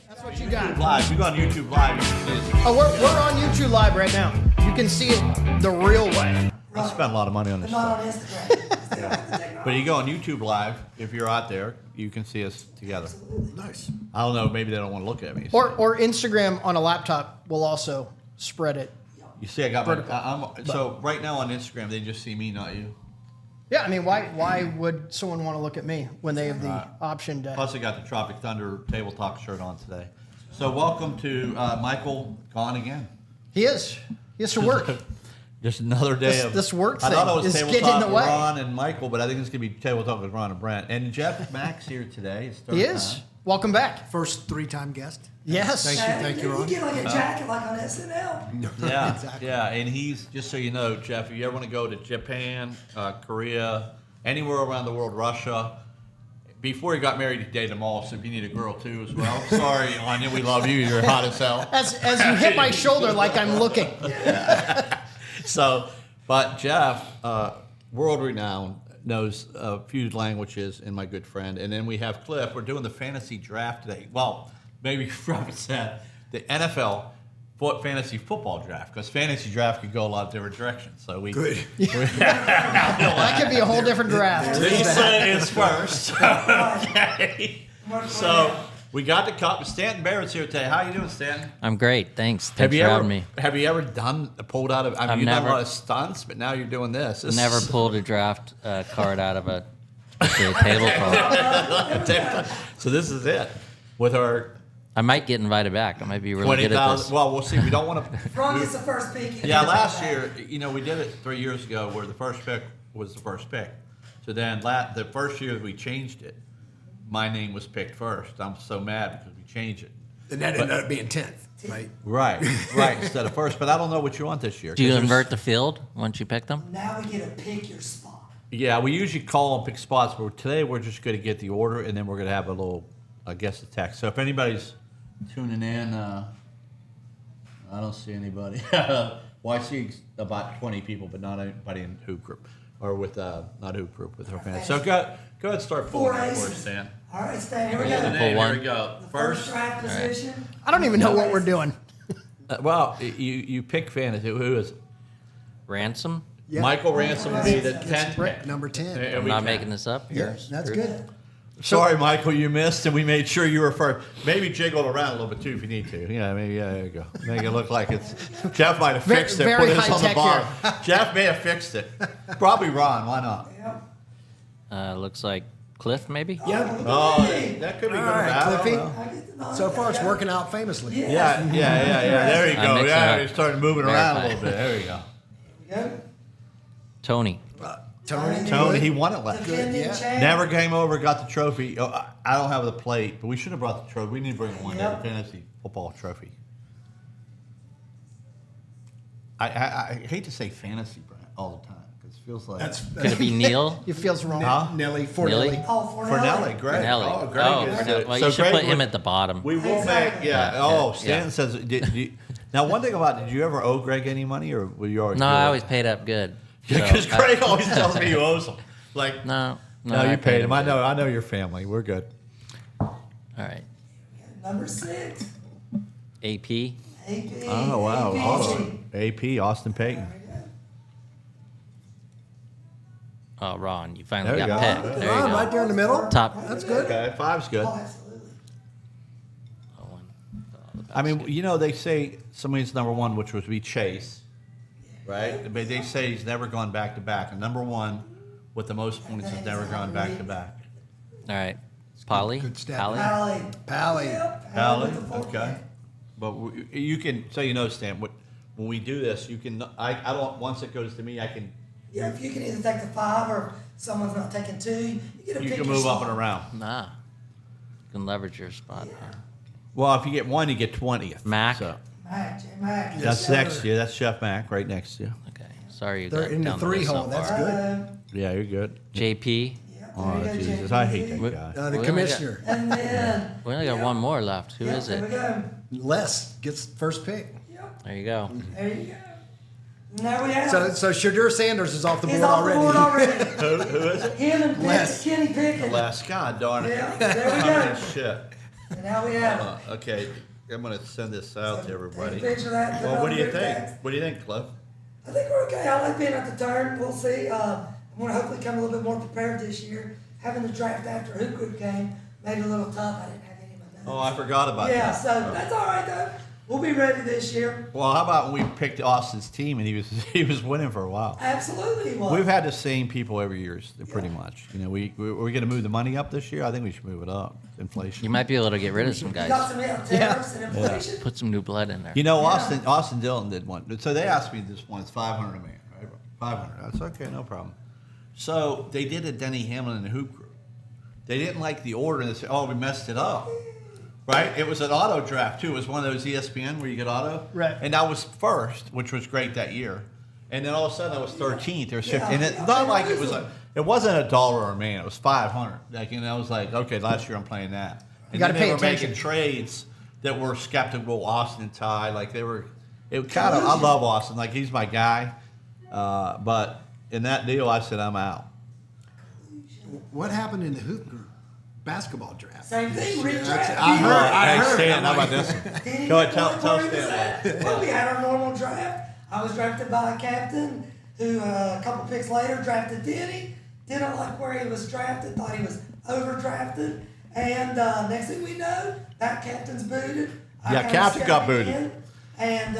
That's what you got. Live. You go on YouTube Live. You can see this. Oh, we're on YouTube Live right now. You can see it the real way. I spent a lot of money on this Not on stuff. Instagram. But you go on YouTube Live. If you're out there, you can see us together. Nice. I don't know. Maybe they don't want to look at me. Or Instagram on a laptop will also spread it. You see, I got my. So right now on Instagram, they just see me, not you. Yeah, I mean, why would someone want to look at me when they have the option to? Plus, I got the Tropic Thunder Table Talk shirt on today. So welcome to Michael gone again. He is. He has to work. Just another day of this work I thought it thing was is Table getting in Talk the with way. Ron and Michael, but I think it's gonna be Table Talk with Ron and Brent. And Jeff Mack's here today. It's third He is. time. Welcome back. First 3-time guest. Yes. Thank you, You Ron. get like a jacket like on SNL. Yeah, Exactly. yeah. And he's just so you know, Jeff. If you ever want to go to Japan, Korea, anywhere around the world, Russia. Before he got married, he dated them all. So if you need a girl too as well, sorry, Anya, we love you. You're hot as hell. As you hit my shoulder like I'm looking. So, but Jeff, world renowned, knows a few languages, and my good friend. And then we have Cliff. We're doing the fantasy draft today. Well, maybe Robert said the NFL fantasy football draft, because fantasy draft could go a lot of different directions. So we Good. That could be a whole different draft. Lisa is first. Okay. So we got the cup. Stanton Barrett's here today. How you doing, Stanton? I'm great. Thanks. Have Thanks you for ever having me. Have you ever pulled out of? I mean, I've you've done a never- lot of stunts, but now you're doing this. Never pulled a draft card out of a tablecloth. So this is it with our I might get invited back. I might be really good at 20,000. this. Well, we'll see. We don't want to. Ron gets the first pick. Yeah, last year, we did it 3 years ago, where the first pick was the first pick. So then the first year we changed it, my name was picked first. I'm so mad because we changed it. And that ended up being 10th, right? Right, instead of first. But I don't know what you want this year. Do you 'cause invert the field once you pick them? Now we get to pick your spot. Yeah, we usually call and pick spots, but today we're just going to get the order, and then we're going to have a little, I guess, a text. So if anybody's tuning in, I don't see anybody. Well, I see about 20 people, but not anybody in Hoop Group, or with not Hoop Group, with our fans. So go ahead and start pulling Four it for us, aces. Stan. All right, Stan, here we Pull the go. name. Here one. we go. The First, draft position. I don't even know what we're doing. well, you pick fantasy. Who is it? Ransom? Yeah. Michael Ransom would be the That's 10th Rick, pick. number 10. And I'm we not can- making this up. Yeah, Yours. that's good. Sorry, Michael, you missed, and we made sure you were first. Maybe jiggle it around a little bit too if you need to. Yeah, maybe. Yeah, there you go. Make it look like it's. Jeff might have fixed it. Very Put this on the high-tech bottom. Jeff may have fixed it. Probably Ron. Why not? Yep. Looks like Cliff, maybe? Yeah. Oh, that could be All good. or right, bad. I don't Cliffy. know. I get the nod. So far, it's working out famously. Yeah. There you I'm go. mixing Yeah, up. we started moving around a Verify. little bit. There you go. Here we go. Tony. Tony. Tony, he won it last. Defending yeah. champ. Never came over, got the trophy. Oh, I don't have the plate, but we should have brought the trophy. We need to bring one Yep. day, the fantasy football trophy. I hate to say fantasy, Brent, all the time because it feels like Could it be Neil? It feels wrong. Huh? Nelly, for Nelly? Nelly. Oh, for Fornelli, Greg. Nelly. Oh, Greg is good. Well, So you should Greg put him would- at the bottom. We will Exactly. make, yeah. Yeah, Oh, yeah, Stan yeah. says, now one thing about, did you ever owe Greg any money or were you always? No, I always paid up good. Because So, Greg always tells me you owe some. Like, No, no, you paid him. I good. know your family. We're good. All right. Number 6. AP. AP. Oh, wow. AP. Awesome. AP, Austin Payton. Oh, Ron, you finally There you got go. picked. There you Ron, go. right there in the middle. Top. That's good. Okay, 5's good. Oh, absolutely. I mean, they say somebody's number one, which would be Chase, right? But they say he's never gone back to back. And number one with the most points has never gone back to back. All right. Polly. Good stat. Polly. Pally. Pally. Yep. Allen, with the 4 okay. pick. But you can, so you know, Stan, when we do this, you can, I don't, once it goes to me, I can, Yeah, if you can either take the 5 or someone's not taking 2, you get to you pick can your move up spot. and around. Nah. You can leverage your spot. Well, if you get one, you get 20th. Mac. So Mac, J. Mac. that's sir. next to you. That's Jeff Mack right next to you. Okay. Sorry you They're got in the down 3 list so hole. That's far. good. Yeah, you're good. JP. Yep, Oh, there you go, Jesus. JP. I hate that What- guy. The We only commissioner. And then, We only got one more left. Who is There we it? go. Les gets first pick. Yep, There you go. there you go. Now we have So Shadur Sanders is off the He's board off the already. board already. Who is it? Him and Les. Kenny Pickett. Les. God darn it. Yeah, there we I mean, go. shit. And now we have it. Okay, I'm going to send this out to everybody. Take a picture of that. Well, what do you put it on think? group text. What do you think, Cliff? I think we're okay. I like being at the turn. We'll see. I'm going to hopefully come a little bit more prepared this year. Having the draft after Hoop Group came made it a little tough. I didn't have any of my notes. Oh, I forgot about Yeah, that. so that's all right though. We'll be ready this year. Well, how about when we picked Austin's team and he was winning for a while? Absolutely, he was. We've had the same people every year, pretty much. You know, we're going to move the money up this year. I think we should move it up. Inflation. You might be able to get rid of some You got guys. some tariffs and inflation. Put some new blood in there. You know, Austin Dillon did one. So they asked me this one. It's $500 a man, right? 500. That's okay, no problem. So they did a Denny Hamlin and the Hoop Group. They didn't like the order and they said, "Oh, we messed it up." Right? It was an auto draft too. It was one of those ESPN where you get auto. Right. And I was first, which was great that year. And then all of a sudden I was 13th or 15th. Yeah, And it's not like it was it wasn't $1 a man. It was 500. Like, and I was like, okay, last year I'm playing that. And gotta then they pay were attention. making trades that were skeptical. Austin and Ty, like they were. It kind of. I love Austin. Like he's my guy. But in that deal, I said I'm out. What happened in the hoop group basketball draft? Same thing, redraft. I heard. Hey, Stan, how about this? Did Go ahead, tell where he was Stan. at? Well, we had our normal draft. I was drafted by a captain who, a couple picks later, drafted Denny. Didn't like where he was drafted, thought he was overdrafted. And next thing we know, that captain's booted. I Yeah, kinda captain got stepped booted. in, and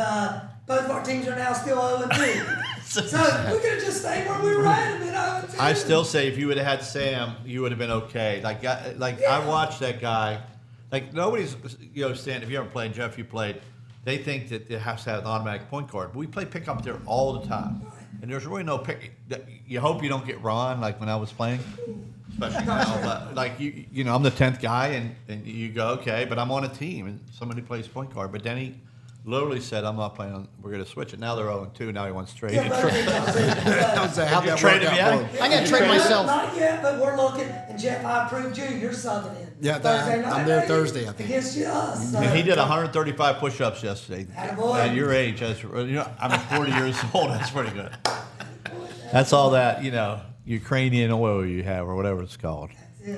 both of our teams are now still 0-2. So we could have just stayed where we were at and been 0-2. I still say if you would have had Sam, you would have been okay. I watched that guy. Like nobody's, Stan, if you ever played, Jeff, you played. They think that it has to have an automatic point guard. But we play pickup there all the time, and there's really no pick. You hope you don't get Ron like when I was playing, especially now. But like I'm the 10th guy, and you go okay, but I'm on a team, and somebody plays point guard. But then he literally said, "I'm not playing. We're going to switch it." Now they're 0-2. Now he wants to trade. Yeah, both teams are booted. So- How'd that trade work him out yet? for him? I'm gonna trade myself. Not yet, but we're looking. And Jeff, I approved you. You're subbing in. Yeah, Thursday night, I'm there baby, Thursday, I think. Against us. So. And he did 135 push-ups yesterday. Attaboy. At your age, I'm 40 years old. That's pretty good. That's all that Ukrainian oil you have, or whatever it's called. Yeah.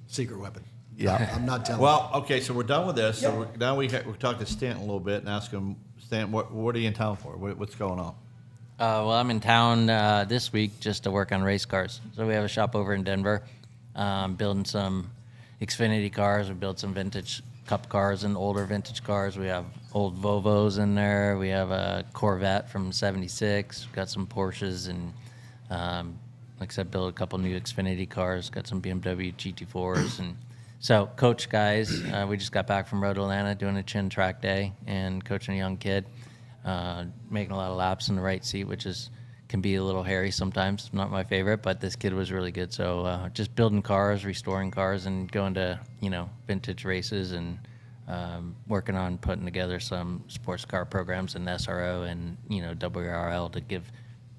Secret weapon. Yeah. I'm not telling. Well, okay, so we're done with this. So Yep. now we'll talk to Stanton a little bit and ask him, Stanton, what are you in town for? What's going on? Well, I'm in town this week just to work on race cars. So we have a shop over in Denver, building some Xfinity cars. We build some vintage cup cars and older vintage cars. We have old Volvos in there. We have a Corvette from '76. Got some Porsches and, like I said, built a couple new Xfinity cars. Got some BMW GT4s and. So, coach guys, we just got back from Road Atlanta doing a chin track day and coaching a young kid, making a lot of laps in the right seat, which can be a little hairy sometimes. Not my favorite, but this kid was really good. So, just building cars, restoring cars, and going to vintage races and working on putting together some sports car programs in SRO and WRL to give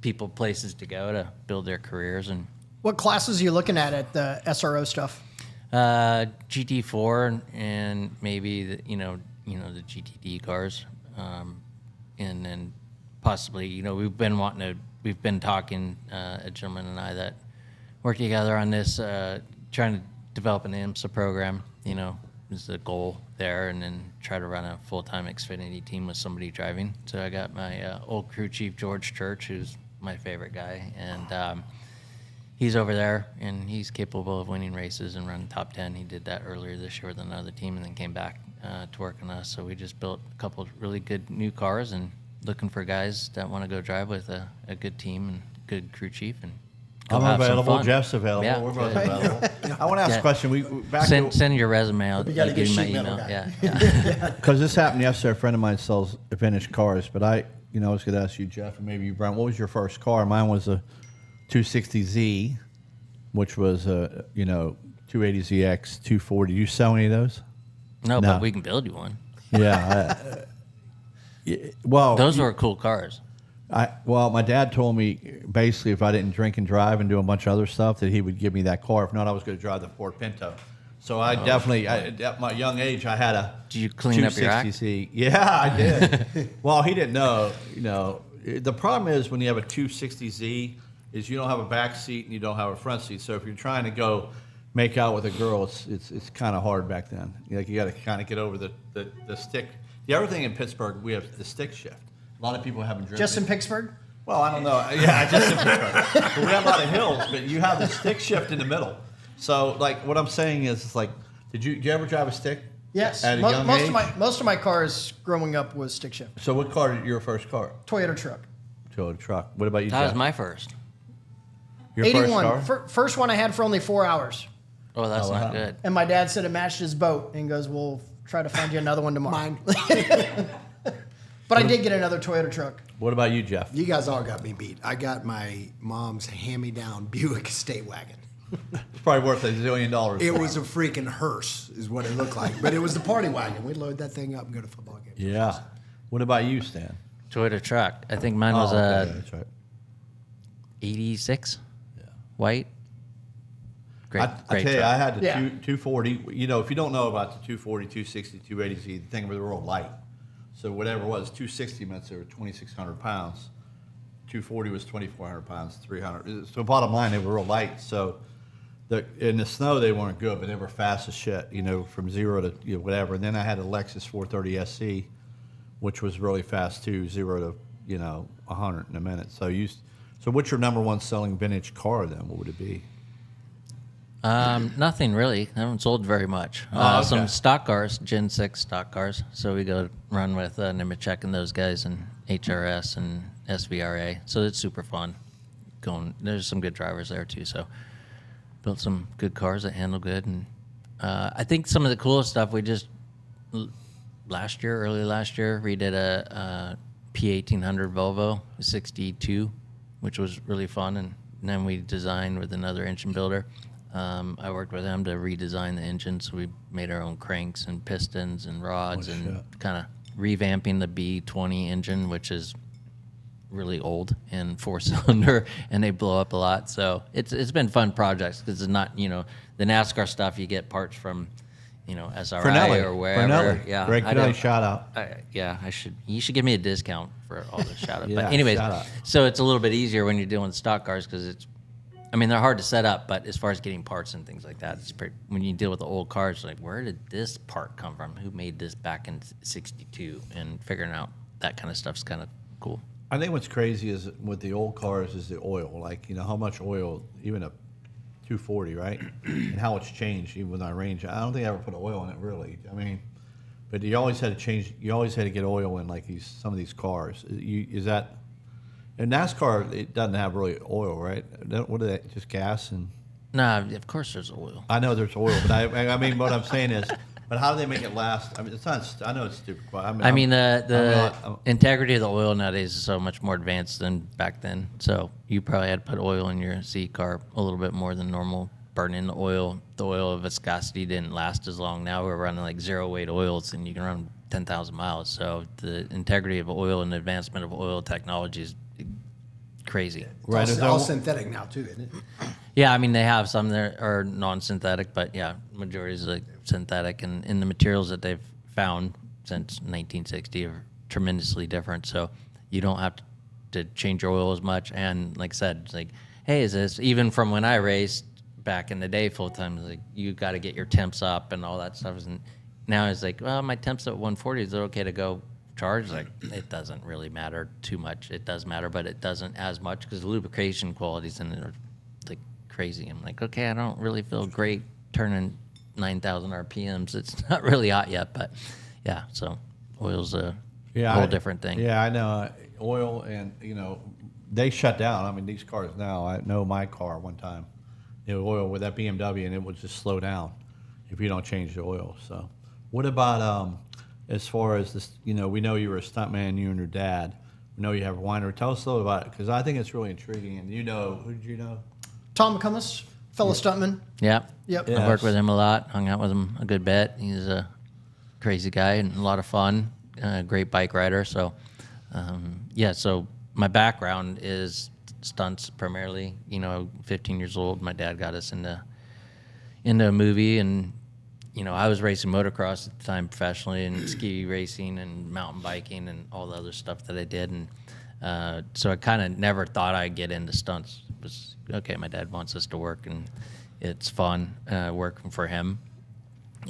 people places to go to build their careers. And What classes are you looking at the SRO stuff? GT4 and maybe the GTD cars, and then possibly we've been talking, a gentleman and I that work together on this, trying to develop an IMSA program. Is the goal there, and then try to run a full-time Xfinity team with somebody driving. So I got my old crew chief George Church, who's my favorite guy, and he's over there, and he's capable of winning races and running top 10. He did that earlier this year with another team and then came back to work on us. So we just built a couple of really good new cars and looking for guys that want to go drive with a good team and good crew chief. And go I'm have some available. fun. Jeff's available. Yeah, We're both good. available. I want to ask a question. Send your resume. I'll gotta give get you my sheet metal email. guy. Yeah. Because this happened yesterday. A friend of mine sells vintage cars, but I was going to ask you, Jeff, and maybe you, Brian, what was your first car? Mine was a 260Z, which was a 280ZX 240. Do you sell any of those? No, No. but we can build you one. Yeah. Well, Those were cool cars. my dad told me basically if I didn't drink and drive and do a bunch of other stuff that he would give me that car. If not, I was going to drive the Ford Pinto. So I definitely, at my young age, I had a Did you clean up your act? 260Z. Yeah, I did. Well, he didn't know. The problem is when you have a 260Z is you don't have a back seat and you don't have a front seat. So if you're trying to go make out with a girl, it's kind of hard back then. Like you got to kind of get over the stick. The other thing in Pittsburgh, we have the stick shift. A lot of people haven't driven. Just in it. Pittsburgh? Well, I don't know. Yeah, just in Pittsburgh. But we have a lot of hills, but you have the stick shift in the middle. So, like, what I'm saying is, it's like, did you ever drive a stick? Yes. At a young age? Most of my cars growing up was stick shift. So, what car? Your first car? Toyota truck. Toyota truck. What about you? That was Jeff? my first. Your 81. first car? First one I had for only 4 hours. Oh, that's Oh, wow. not good. And my dad said it matched his boat. And he goes, we'll try to find you another one tomorrow. Mine. But I did get another Toyota truck. What about you, Jeff? You guys all got me beat. I got my mom's hand-me-down Buick estate wagon. It's probably worth $1 zillion. It was a freaking hearse, is what it looked like. But it was the party wagon. We'd load that thing up and go to football games. Yeah. What about you, Stan? Toyota truck. I think mine was okay, that's right. 86. Yeah. White. Great, I great tell you, truck. I had the Yeah. 240. You know, if you don't know about the 240, 260, 280Z, the thing was real light. So whatever it was, 260 meant they were 2,600 pounds. 240 was 2,400 pounds, 300. So bottom line, they were real light. So in the snow, they weren't good, but they were fast as shit, you know, from 0 to whatever. And then I had a Lexus 430 SC, which was really fast too, 0 to 100 in a minute. So what's your number one selling vintage car then? What would it be? Nothing really. I haven't sold very much. Oh, okay. Some stock cars, Gen 6 stock cars. So we go run with Nemechek and those guys and HRS and SVRA. So it's super fun. There's some good drivers there too. So built some good cars that handle good. And I think some of the coolest stuff we just early last year, redid a P1800 Volvo 62, which was really fun. And then we designed with another engine builder. I worked with them to redesign the engine, so we made our own cranks and pistons and rods and kind of revamping the B20 engine, which is really old and 4-cylinder, and they blow up a lot. So it's been fun projects because it's not, the NASCAR stuff, you get parts from, SRI Fernelli. or wherever. Fernelli. Yeah, Greg I Fernelli, don't- shout out. You should give me a discount for all the shout out. Yeah, But anyways, shout out. so it's a little bit easier when you're doing stock cars because they're hard to set up, but as far as getting parts and things like that, when you deal with the old cars, like, where did this part come from? Who made this back in 62? And figuring out that kind of stuff is kind of cool. I think what's crazy is with the old cars is the oil. Like, how much oil, even a 240, right? And how it's changed even with our range. I don't think I ever put oil in it, really. But you always had to change. You always had to get oil in, like some of these cars. Is that... In NASCAR, it doesn't have really oil, right? What is that? Just gas and... Nah, of course there's oil. I know there's oil, but I mean, what I'm saying is, but how do they make it last? I mean, it's not. I know it's stupid. The integrity of the oil nowadays is so much more advanced than back then. So you probably had to put oil in your Z car a little bit more than normal. Burning the oil viscosity didn't last as long. Now we're running like 0 weight oils, and you can run 10,000 miles. So the integrity of oil and the advancement of oil technology is crazy. Right, It's all synthetic now, too, isn't it? Yeah, they have some that are non-synthetic, but yeah, majority is like synthetic, and the materials that they've found since 1960 are tremendously different. So you don't have to change your oil as much. And like I said, it's like, hey, is this even from when I raced back in the day full time? Like, you got to get your temps up and all that stuff. And now it's like, well, my temps at 140. Is it okay to go charge? Like, it doesn't really matter too much. It does matter, but it doesn't as much because the lubrication qualities in it are like crazy. I'm like, okay, I don't really feel great turning 9,000 RPMs. It's not really hot yet, but yeah. So oil's a whole different thing. Yeah, I know. Oil and they shut down. These cars now. I know my car one time. Oil with that BMW, and it would just slow down if you don't change the oil. So, what about as far as this? We know you were a stuntman. You and your dad. We know you have a winery. Tell us a little about it because I think it's really intriguing. And who did you know? Tom McCumbus, fellow stuntman. Yeah. Yep. Yeah. I worked with him a lot. Hung out with him a good bit. He's a crazy guy and a lot of fun. Great bike rider. So, So my background is stunts primarily. 15 years old, my dad got us into a movie, and I was racing motocross at the time professionally, and ski racing and mountain biking and all the other stuff that I did, and so I kind of never thought I'd get into stunts. It was okay. My dad wants us to work, and it's fun working for him.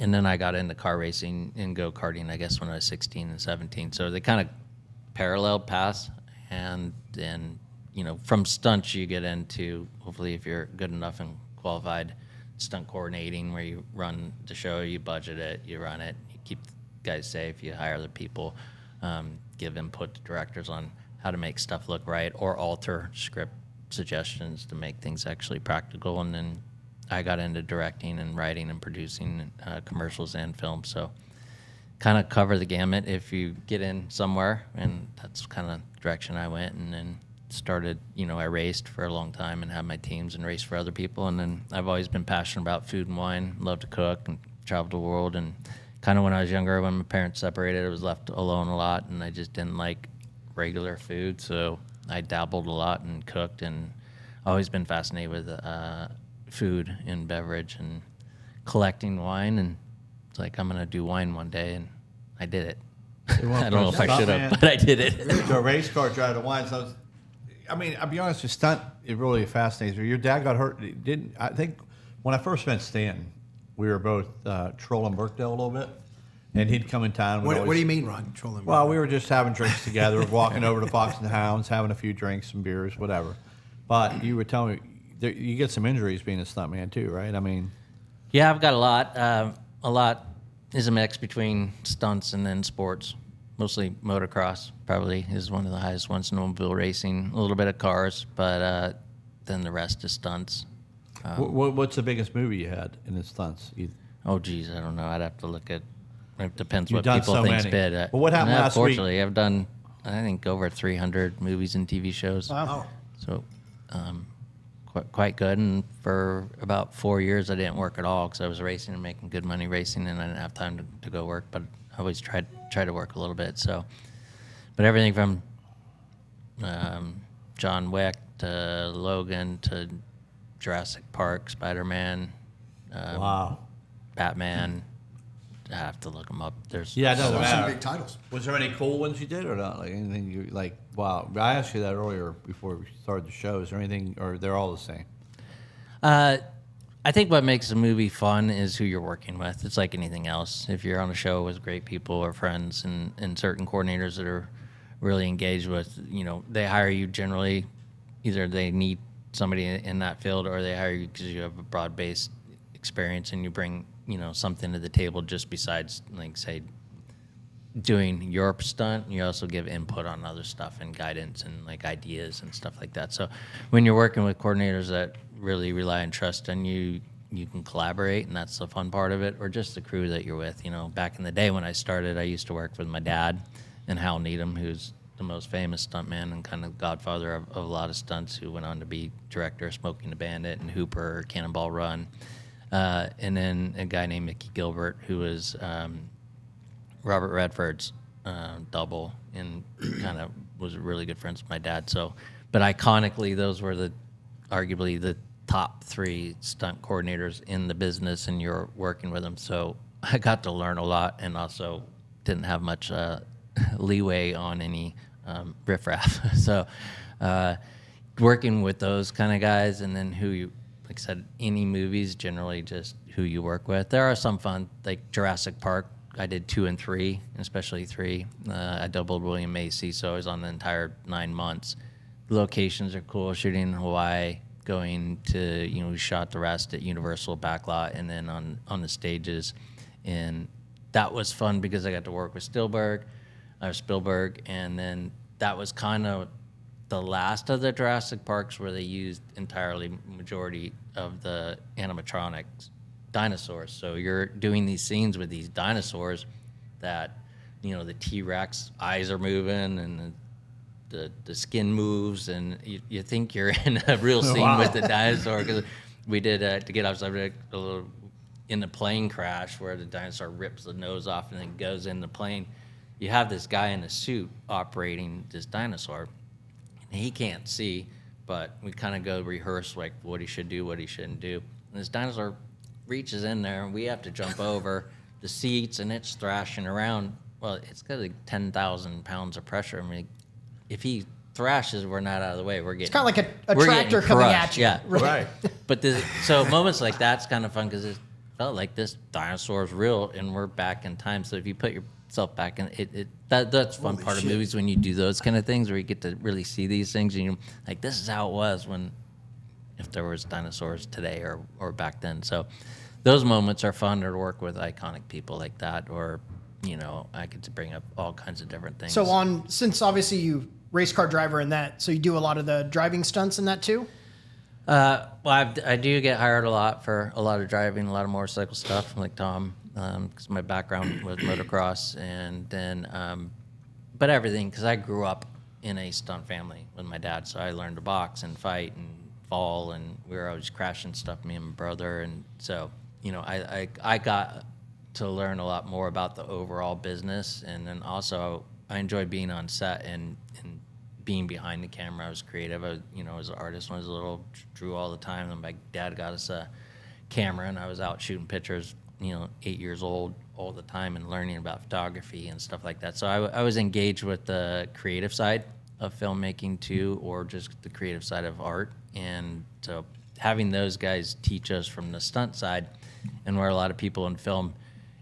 And then I got into car racing and go-karting, I guess, when I was 16 and 17. So they kind of parallel paths. And then, from stunts you get into, hopefully if you're good enough and qualified, stunt coordinating, where you run the show, you budget it, you run it, you keep the guys safe, you hire the people, give input to directors on how to make stuff look right or alter script suggestions to make things actually practical. And then I got into directing and writing and producing commercials and film. So kind of cover the gamut if you get in somewhere, and that's kind of the direction I went. And then started, I raced for a long time and had my teams and raced for other people. And then I've always been passionate about food and wine, love to cook and travel the world. And kind of when I was younger, when my parents separated, I was left alone a lot, and I just didn't like regular food. So I dabbled a lot and cooked, and always been fascinated with food and beverage and collecting wine. And it's like, I'm going to do wine one day, and I did it. I don't know if I should have, but I did it. So a race car drive to wine. So, I'll be honest, with stunt, it really fascinates me. Your dad got hurt. I think when I first met Stanton, we were both trolling Burkdale a little bit, and he'd come in town. What do you mean, Ron? Trolling? Well, we were just having drinks together, walking over to Fox and the Hounds, having a few drinks, some beers, whatever. But you were telling me you get some injuries being a stuntman too, right? Yeah, I've got a lot. A lot is a mix between stunts and then sports. Mostly motocross probably is one of the highest ones, snowmobile racing, a little bit of cars, but then the rest is stunts. What's the biggest movie you had in the stunts? Oh, geez, I don't know. I'd have to look at. It depends You've what done people so think's many. bid. Well, what happened last week? Fortunately, I've done, I think, over 300 movies and TV shows. Wow. So, quite good. And for about 4 years, I didn't work at all because I was racing and making good money racing, and I didn't have time to go work. But I always try to work a little bit. So, but everything from John Wick to Logan to Jurassic Park, Spider-Man, Wow. Batman. I have to look them up. There's Yeah, it doesn't Some matter. big titles. Was there any cool ones you did or not? Like anything you like? Wow, I asked you that earlier before we started the show. Is there anything, or they're all the same? I think what makes a movie fun is who you're working with. It's like anything else. If you're on a show with great people or friends and certain coordinators that are really engaged with, they hire you generally. Either they need somebody in that field, or they hire you because you have a broad-based experience and you bring, something to the table just besides, like, say, doing your stunt. You also give input on other stuff and guidance and like ideas and stuff like that. So when you're working with coordinators that really rely and trust on you, you can collaborate, and that's the fun part of it, or just the crew that you're with. Back in the day when I started, I used to work with my dad and Hal Needham, who's the most famous stuntman and kind of godfather of a lot of stunts, who went on to be director of Smoking the Bandit and Hooper, Cannonball Run. And then a guy named Mickey Gilbert, who was Robert Redford's double, and kind of was really good friends with my dad. So, but iconically, those were arguably the top 3 stunt coordinators in the business, and you're working with them. So I got to learn a lot, and also didn't have much leeway on any riffraff. So working with those kind of guys, and then who you, like I said, any movies, generally just who you work with. There are some fun, like Jurassic Park. I did 2 and 3, especially 3. I doubled William Macy, so I was on the entire 9 months. The locations are cool, shooting in Hawaii, going to, we shot the rest at Universal Backlot, and then on the stages. And that was fun because I got to work with Spielberg, and then that was kind of the last of the Jurassic Parks where they used entirely majority of the animatronics dinosaurs. So you're doing these scenes with these dinosaurs that, the T-Rex eyes are moving and the skin moves, and you think you're in a real scene with the dinosaur. Because we did, to get off subject, a little in the plane crash where the dinosaur rips the nose off and then goes in the plane. You have this guy in a suit operating this dinosaur. He can't see, but we kind of go rehearse like what he should do, what he shouldn't do. And this dinosaur reaches in there, and we have to jump over the seats, and it's thrashing around. Well, it's got like 10,000 pounds of pressure. I mean, if he thrashes were not out of the way. We're getting It's kind of like a we're tractor getting coming crushed, at you. Yeah, Right. But so moments like that's kind of fun because it felt like this dinosaur is real and we're back in time. So if you put yourself back in that's fun Holy part shit. of movies when you do those kind of things where you get to really see these things and you like this is how it was when if there was dinosaurs today or back then. So those moments are fun to work with iconic people like that, or I get to bring up all kinds of different things. So since obviously you race car driver in that, so you do a lot of the driving stunts in that too? Well, I do get hired a lot for a lot of driving, a lot of motorcycle stuff, like Tom, because my background was motocross, and then, but everything, because I grew up in a stunt family with my dad, so I learned to box and fight and fall, and we were always crashing stuff, me and my brother, and so, I got to learn a lot more about the overall business, and then also I enjoyed being on set and being behind the camera. I was creative. I was an artist when I was little, drew all the time. And my dad got us a camera, and I was out shooting pictures, 8 years old all the time and learning about photography and stuff like that. So I was engaged with the creative side of filmmaking too, or just the creative side of art. And so having those guys teach us from the stunt side, and where a lot of people in film,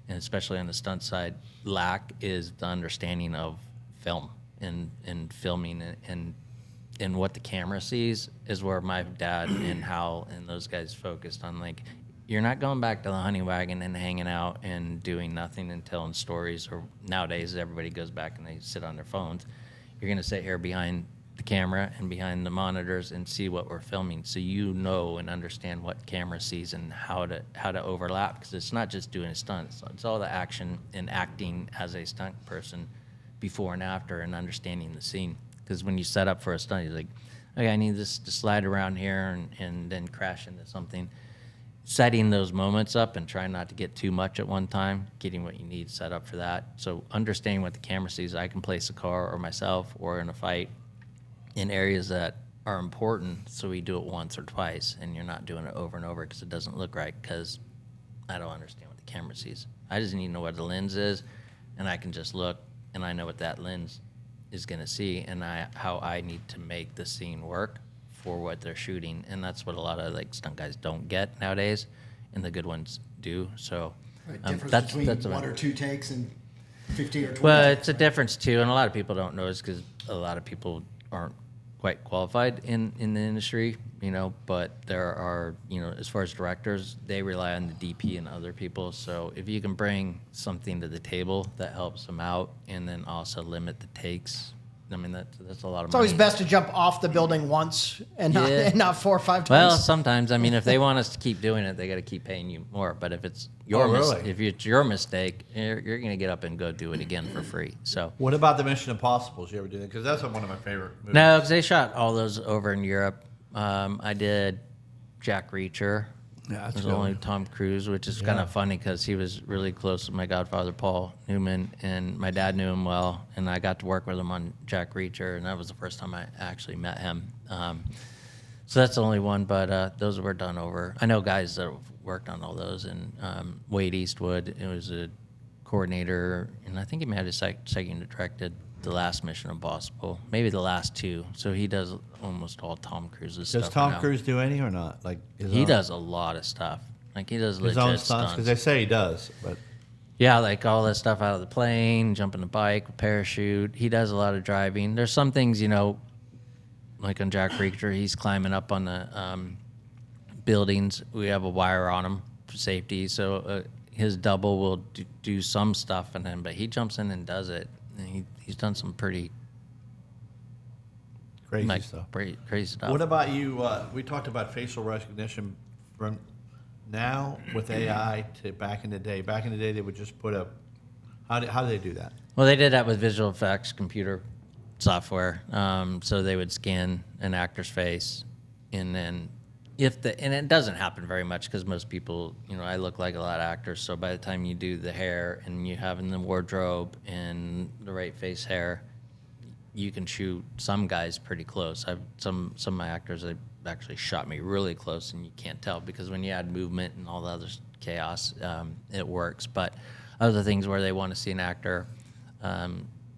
and especially on the stunt side, lack is the understanding of film and filming and what the camera sees is where my dad and Hal and those guys focused on. Like, you're not going back to the honey wagon and hanging out and doing nothing and telling stories, or nowadays everybody goes back and they sit on their phones. You're going to sit here behind the camera and behind the monitors and see what we're filming, so and understand what camera sees and how to overlap, because it's not just doing a stunt, it's all the action and acting as a stunt person before and after, and understanding the scene. Because when you set up for a stunt, you're like, okay, I need this to slide around here and then crash into something. Setting those moments up and trying not to get too much at one time, getting what you need set up for that. So understanding what the camera sees, I can place a car or myself or in a fight in areas that are important, so we do it once or twice, and you're not doing it over and over because it doesn't look right, because I don't understand what the camera sees. I just need to know what the lens is, and I can just look, and I know what that lens is going to see, and how I need to make the scene work for what they're shooting. And that's what a lot of like stunt guys don't get nowadays, and the good ones do. So Right, difference that's between one or two takes and 15 or 20. well, it's a difference too, and a lot of people don't notice because a lot of people aren't quite qualified in the industry, but there are, as far as directors, they rely on the DP and other people. So if you can bring something to the table that helps them out, and then also limit the takes, I mean, that's a lot of It's money. always best to jump off the building once and not, Yeah. and not 4 or 5 times. Well, sometimes, I mean, if they want us to keep doing it, they got to keep paying you more. But if it's if it's your mistake, you're going to get up and go do it again for free. So What about the Mission Impossibles? You ever do that? Because that's one of my favorite movies. no, because they shot all those over in Europe. I did Jack Reacher. Yeah, that's It was good. only Tom Cruise, which is kind of funny because he was really close with my godfather, Paul Newman, and my dad knew him well, and I got to work with him on Jack Reacher, and that was the first time I actually met him. So that's the only one, but those were done over. I know guys that have worked on all those, and Wade Eastwood, it was a coordinator, and I think he might have second directed the last Mission Impossible, maybe the last two. So he does almost all Tom Cruise's stuff. Does Tom now. Cruise do any or not? Like He does a lot of stuff. Like he does his legit own stunts? stunts. Because they say he does, but Yeah, like all that stuff out of the plane, jumping the bike, parachute. He does a lot of driving. There's some things, like on Jack Reacher, he's climbing up on the buildings. We have a wire on him for safety. So his double will do some stuff in him, but he jumps in and does it. And he's done some pretty crazy stuff. Crazy stuff. What about you? We talked about facial recognition from now with AI to back in the day. Back in the day, they would just put a. How do they do that? Well, they did that with visual effects computer software. So they would scan an actor's face, and then and it doesn't happen very much because most people, I look like a lot of actors. So by the time you do the hair and you have in the wardrobe and the right face hair, you can shoot some guys pretty close. Some of my actors, they actually shot me really close, and you can't tell because when you add movement and all the other chaos, it works. But other things where they want to see an actor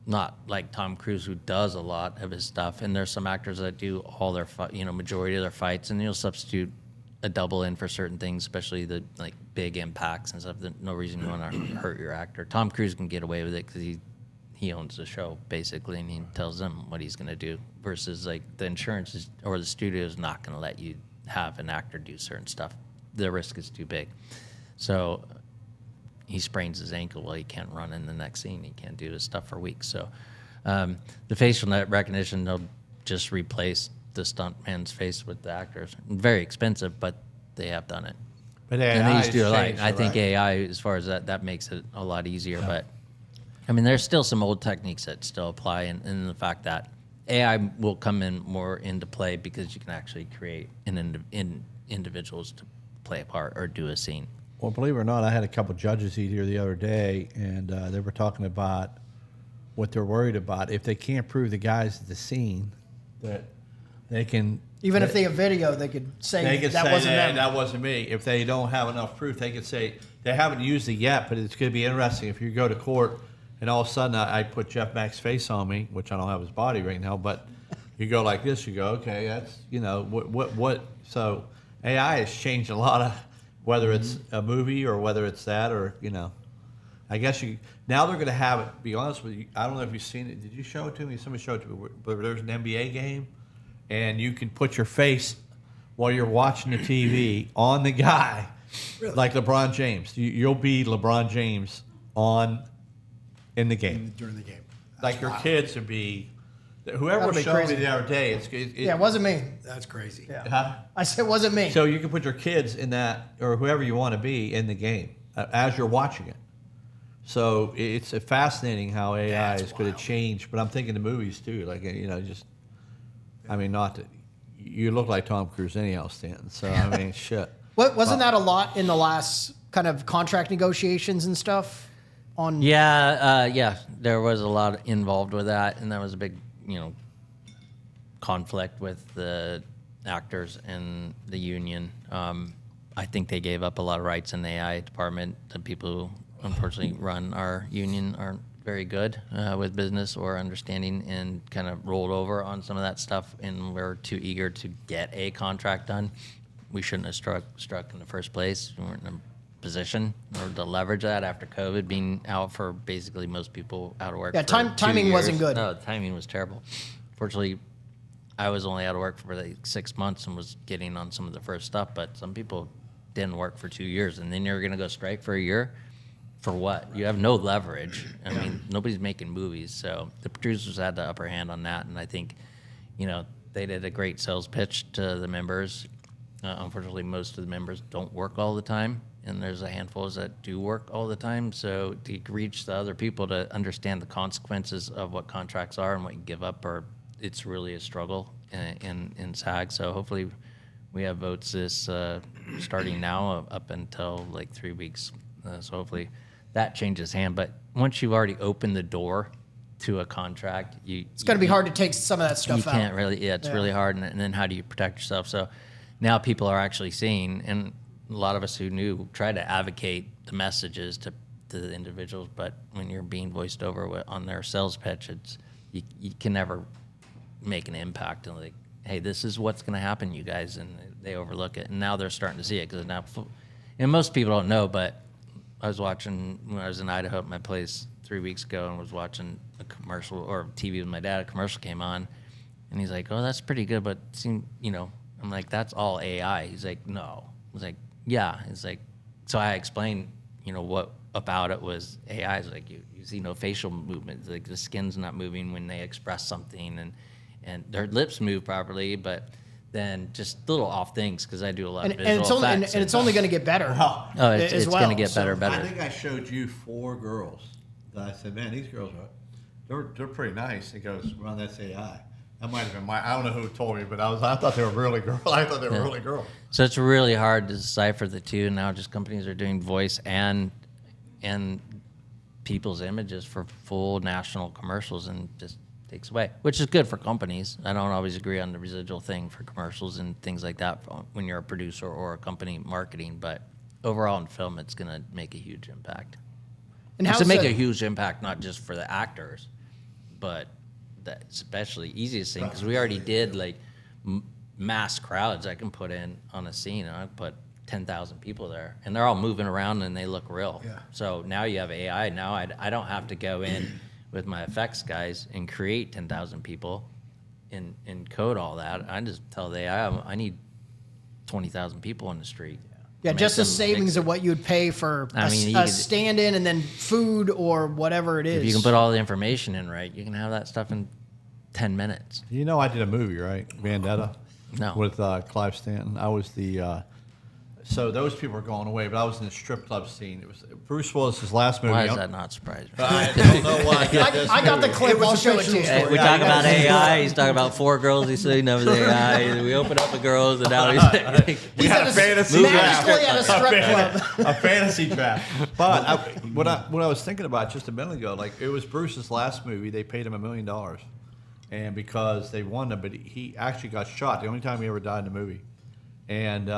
not like Tom Cruise, who does a lot of his stuff. And there's some actors that do all their, majority of their fights, and you'll substitute a double in for certain things, especially the like big impacts and stuff. There's no reason you want to hurt your actor. Tom Cruise can get away with it because he owns the show basically, and he tells them what he's going to do. Versus like the insurance or the studio is not going to let you have an actor do certain stuff. The risk is too big. So he sprains his ankle, well, he can't run in the next scene. He can't do his stuff for weeks. So the facial recognition, they'll just replace the stuntman's face with the actors. Very expensive, but they have done it. But And they AI used to do a lot. changed, I think right? AI, as far as that makes it a lot easier. But I mean, there's still some old techniques that still apply, and the fact that AI will come in more into play because you can actually create individuals to play a part or do a scene. Well, believe it or not, I had a couple judges eat here the other day, and they were talking about what they're worried about. If they can't prove the guys at the scene, that they can... Even if they have video, they could say that wasn't them. That wasn't me. If they don't have enough proof, they could say, they haven't used it yet, but it's going to be interesting if you go to court and all of a sudden I put Jeff Mack's face on me, which I don't have his body right now, but you go like this, you go, okay, that's, what. So AI has changed a lot of, whether it's a movie or whether it's that or, I guess now they're going to have it, be honest with you, I don't know if you've seen it. Did you show it to me? Somebody showed it to me. But there's an NBA game, and you can put your face while you're watching the TV on the guy, Really? like LeBron James. You'll be LeBron James in the game. During the game. Like your wild. kids would be, whoever That'd be showed me crazy. the other day, Yeah, it wasn't me. That's crazy. Yeah. Huh? I said it wasn't me. So you can put your kids in that, or whoever you want to be in the game as you're watching it. So it's fascinating how AI That's is going to wild. change. But I'm thinking the movies too. Like not that you look like Tom Cruise anyhow, Stanton. So I mean, shit. Wasn't that a lot in the last kind of contract negotiations and stuff? Yeah, there was a lot involved with that, and that was a big, conflict with the actors and the union. I think they gave up a lot of rights in the AI department. The people who unfortunately run our union aren't very good with business or understanding, and kind of rolled over on some of that stuff, and we're too eager to get a contract done. We shouldn't have struck in the first place. We weren't in a position or to leverage that after COVID, being out for basically most people out of work. Yeah, for timing 2 wasn't years. good. No, the timing was terrible. Fortunately, I was only out of work for like 6 months and was getting on some of the first stuff, but some people didn't work for 2 years, and then you're going to go strike for a year? For what? You have no leverage. I mean, nobody's making movies, so the producers had the upper hand on that, and I think, they did a great sales pitch to the members. Unfortunately, most of the members don't work all the time, and there's a handful that do work all the time. So to reach the other people to understand the consequences of what contracts are and what you give up, it's really a struggle in SAG. So hopefully we have votes this starting now up until like 3 weeks. So hopefully that changes hand. But once you've already opened the door to a contract, It's going to be hard to take some of that stuff you out. can't really, it's really hard. And then how do you protect yourself? So now people are actually seeing, and a lot of us who knew try to advocate the messages to the individuals, but when you're being voiced over on their sales pitch, you can never make an impact. And like, hey, this is what's going to happen, you guys, and they overlook it. And now they're starting to see it because now, and most people don't know, but I was watching when I was in Idaho at my place 3 weeks ago and was watching a commercial or TV with my dad. A commercial came on, and he's like, "Oh, that's pretty good," but I'm like, "That's all AI." He's like, "No." I was like, "Yeah." He's like, so I explained, what about it was AI. It's like you see no facial movement, like the skin's not moving when they express something, and their lips move properly, but then just little off things because I do a lot of visual effects. And it's only going to get better. Wow. Oh, it's as going to well, get better, so- better. I think I showed you 4 girls that I said, man, these girls they're pretty nice. He goes, "Ron, that's AI." That might have been I don't know who told me, but I thought they were really girls. I thought they were really girls. So it's really hard to decipher the two. Now just companies are doing voice and people's images for full national commercials, and just takes away, which is good for companies. I don't always agree on the residual thing for commercials and things like that when you're a producer or a company marketing, but overall in film, it's going to make a huge impact. And It's how's to make the- a huge impact, not just for the actors, but the especially easiest thing, because we already did like mass crowds I can put in on a scene. I put 10,000 people there, and they're all moving around and they look real. Yeah. So now you have AI. Now I don't have to go in with my effects guys and create 10,000 people and code all that. I just tell the AI I need 20,000 people on the street. Yeah, Make just the them savings mix of what you would pay for I mean, you a could- stand-in and then food or whatever it is. If you can put all the information in right, you can have that stuff in 10 minutes. You know, I did a movie, right? Vendetta. No. With Clive Stanton. I was the. So those people are going away, but I was in the strip club scene. It was Bruce Willis's last movie. Why does that not surprise me? I don't know why. I got the clip. It was I'll a show it to fictional you. story. Hey, we talk about AI. He's talking about 4 girls he's seen over the AI. We open up the girls, and now he's like, We He's had at a fantasy magically draft. at a strip club. A fantasy draft. But what I was thinking about just a minute ago, like it was Bruce's last movie. They paid him $1 million, and because they won him, but he actually got shot. The only time he ever died in the movie. And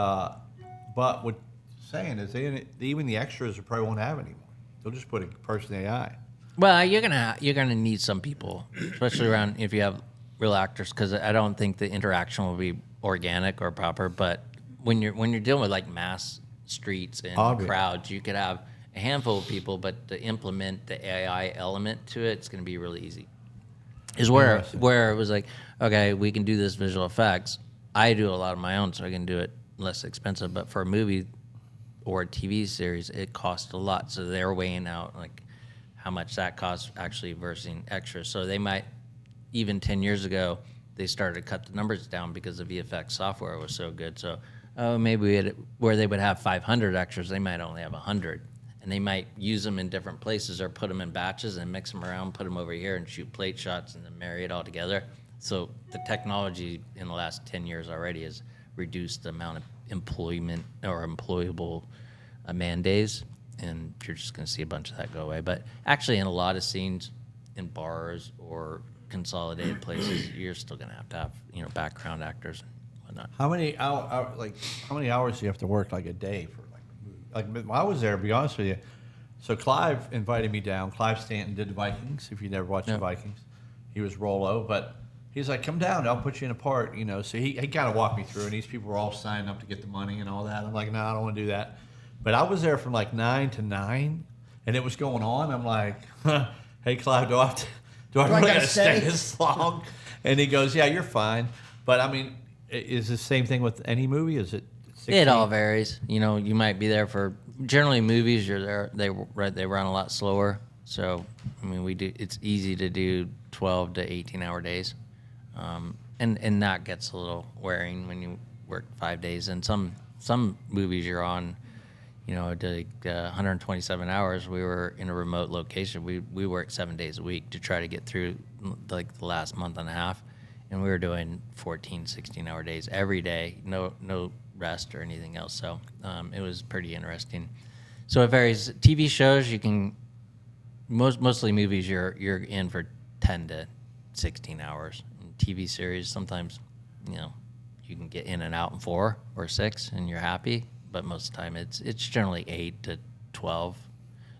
but what saying is even the extras probably won't have anymore. They'll just put a person AI. well, you're gonna need some people, especially around if you have real actors, because I don't think the interaction will be organic or proper. But when you're dealing with like mass streets and Obvious. crowds, you could have a handful of people, but to implement the AI element to it, it's going to be really easy. Is where it was like, okay, we can do this visual effects. I do a lot of my own, so I can do it less expensive. But for a movie or a TV series, it costs a lot. So they're weighing out like how much that costs actually versus extras. So they might, even 10 years ago, they started to cut the numbers down because the VFX software was so good. So maybe where they would have 500 extras, they might only have 100. And they might use them in different places or put them in batches and mix them around, put them over here and shoot plate shots and then marry it all together. So the technology in the last 10 years already has reduced the amount of employment or employable man days, and you're just going to see a bunch of that go away. But actually, in a lot of scenes in bars or consolidated places, you're still going to have background actors and whatnot. How many hours do you have to work like a day for like when I was there? To be honest with you, so Clive invited me down. Clive Stanton did the Vikings. If you never watched the Vikings, he was Rollo, but he's like, come down, I'll put you in a part, So he kind of walked me through, and these people were all signing up to get the money and all that. I'm like, no, I don't want to do that. But I was there from like 9 to 9, and it was going on. I'm like, hey, Clive, do I really gotta got to stay stay? this long? And he goes, yeah, you're fine. But I mean, is the same thing with any movie? Is it 16? It all varies. You might be there for generally movies. You're there. They run a lot slower. So I mean, it's easy to do 12 to 18-hour days, and that gets a little wearing when you work 5 days. And some movies you're on, like 127 hours. We were in a remote location. We worked 7 days a week to try to get through like the last month and a half, and we were doing 14, 16-hour days every day. No rest or anything else. So it was pretty interesting. So it varies. TV shows, you can mostly movies you're in for 10 to 16 hours. And TV series, sometimes you can get in and out in 4 or 6 and you're happy. But most of the time it's generally 8 to 12.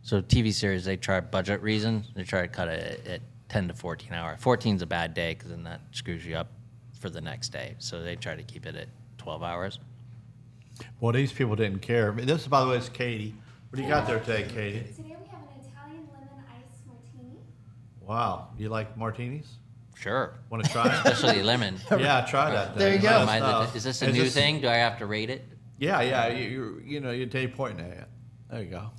So TV series, they try budget reasons. They try to cut it at 10 to 14 hours. 14's a bad day because then that screws you up for the next day. So they try to keep it at 12 hours. Well, these people didn't care. This, by the way, is Katie. What do you got there today, Katie? Today we have an Italian lemon ice martini. Wow, you like martinis? Sure. Want to try it? Especially lemon. Yeah, try that. There you thing. go. Let us know. Is this a new this- thing? Do I have to rate it? Yeah. You're Dave pointing at it. There you go.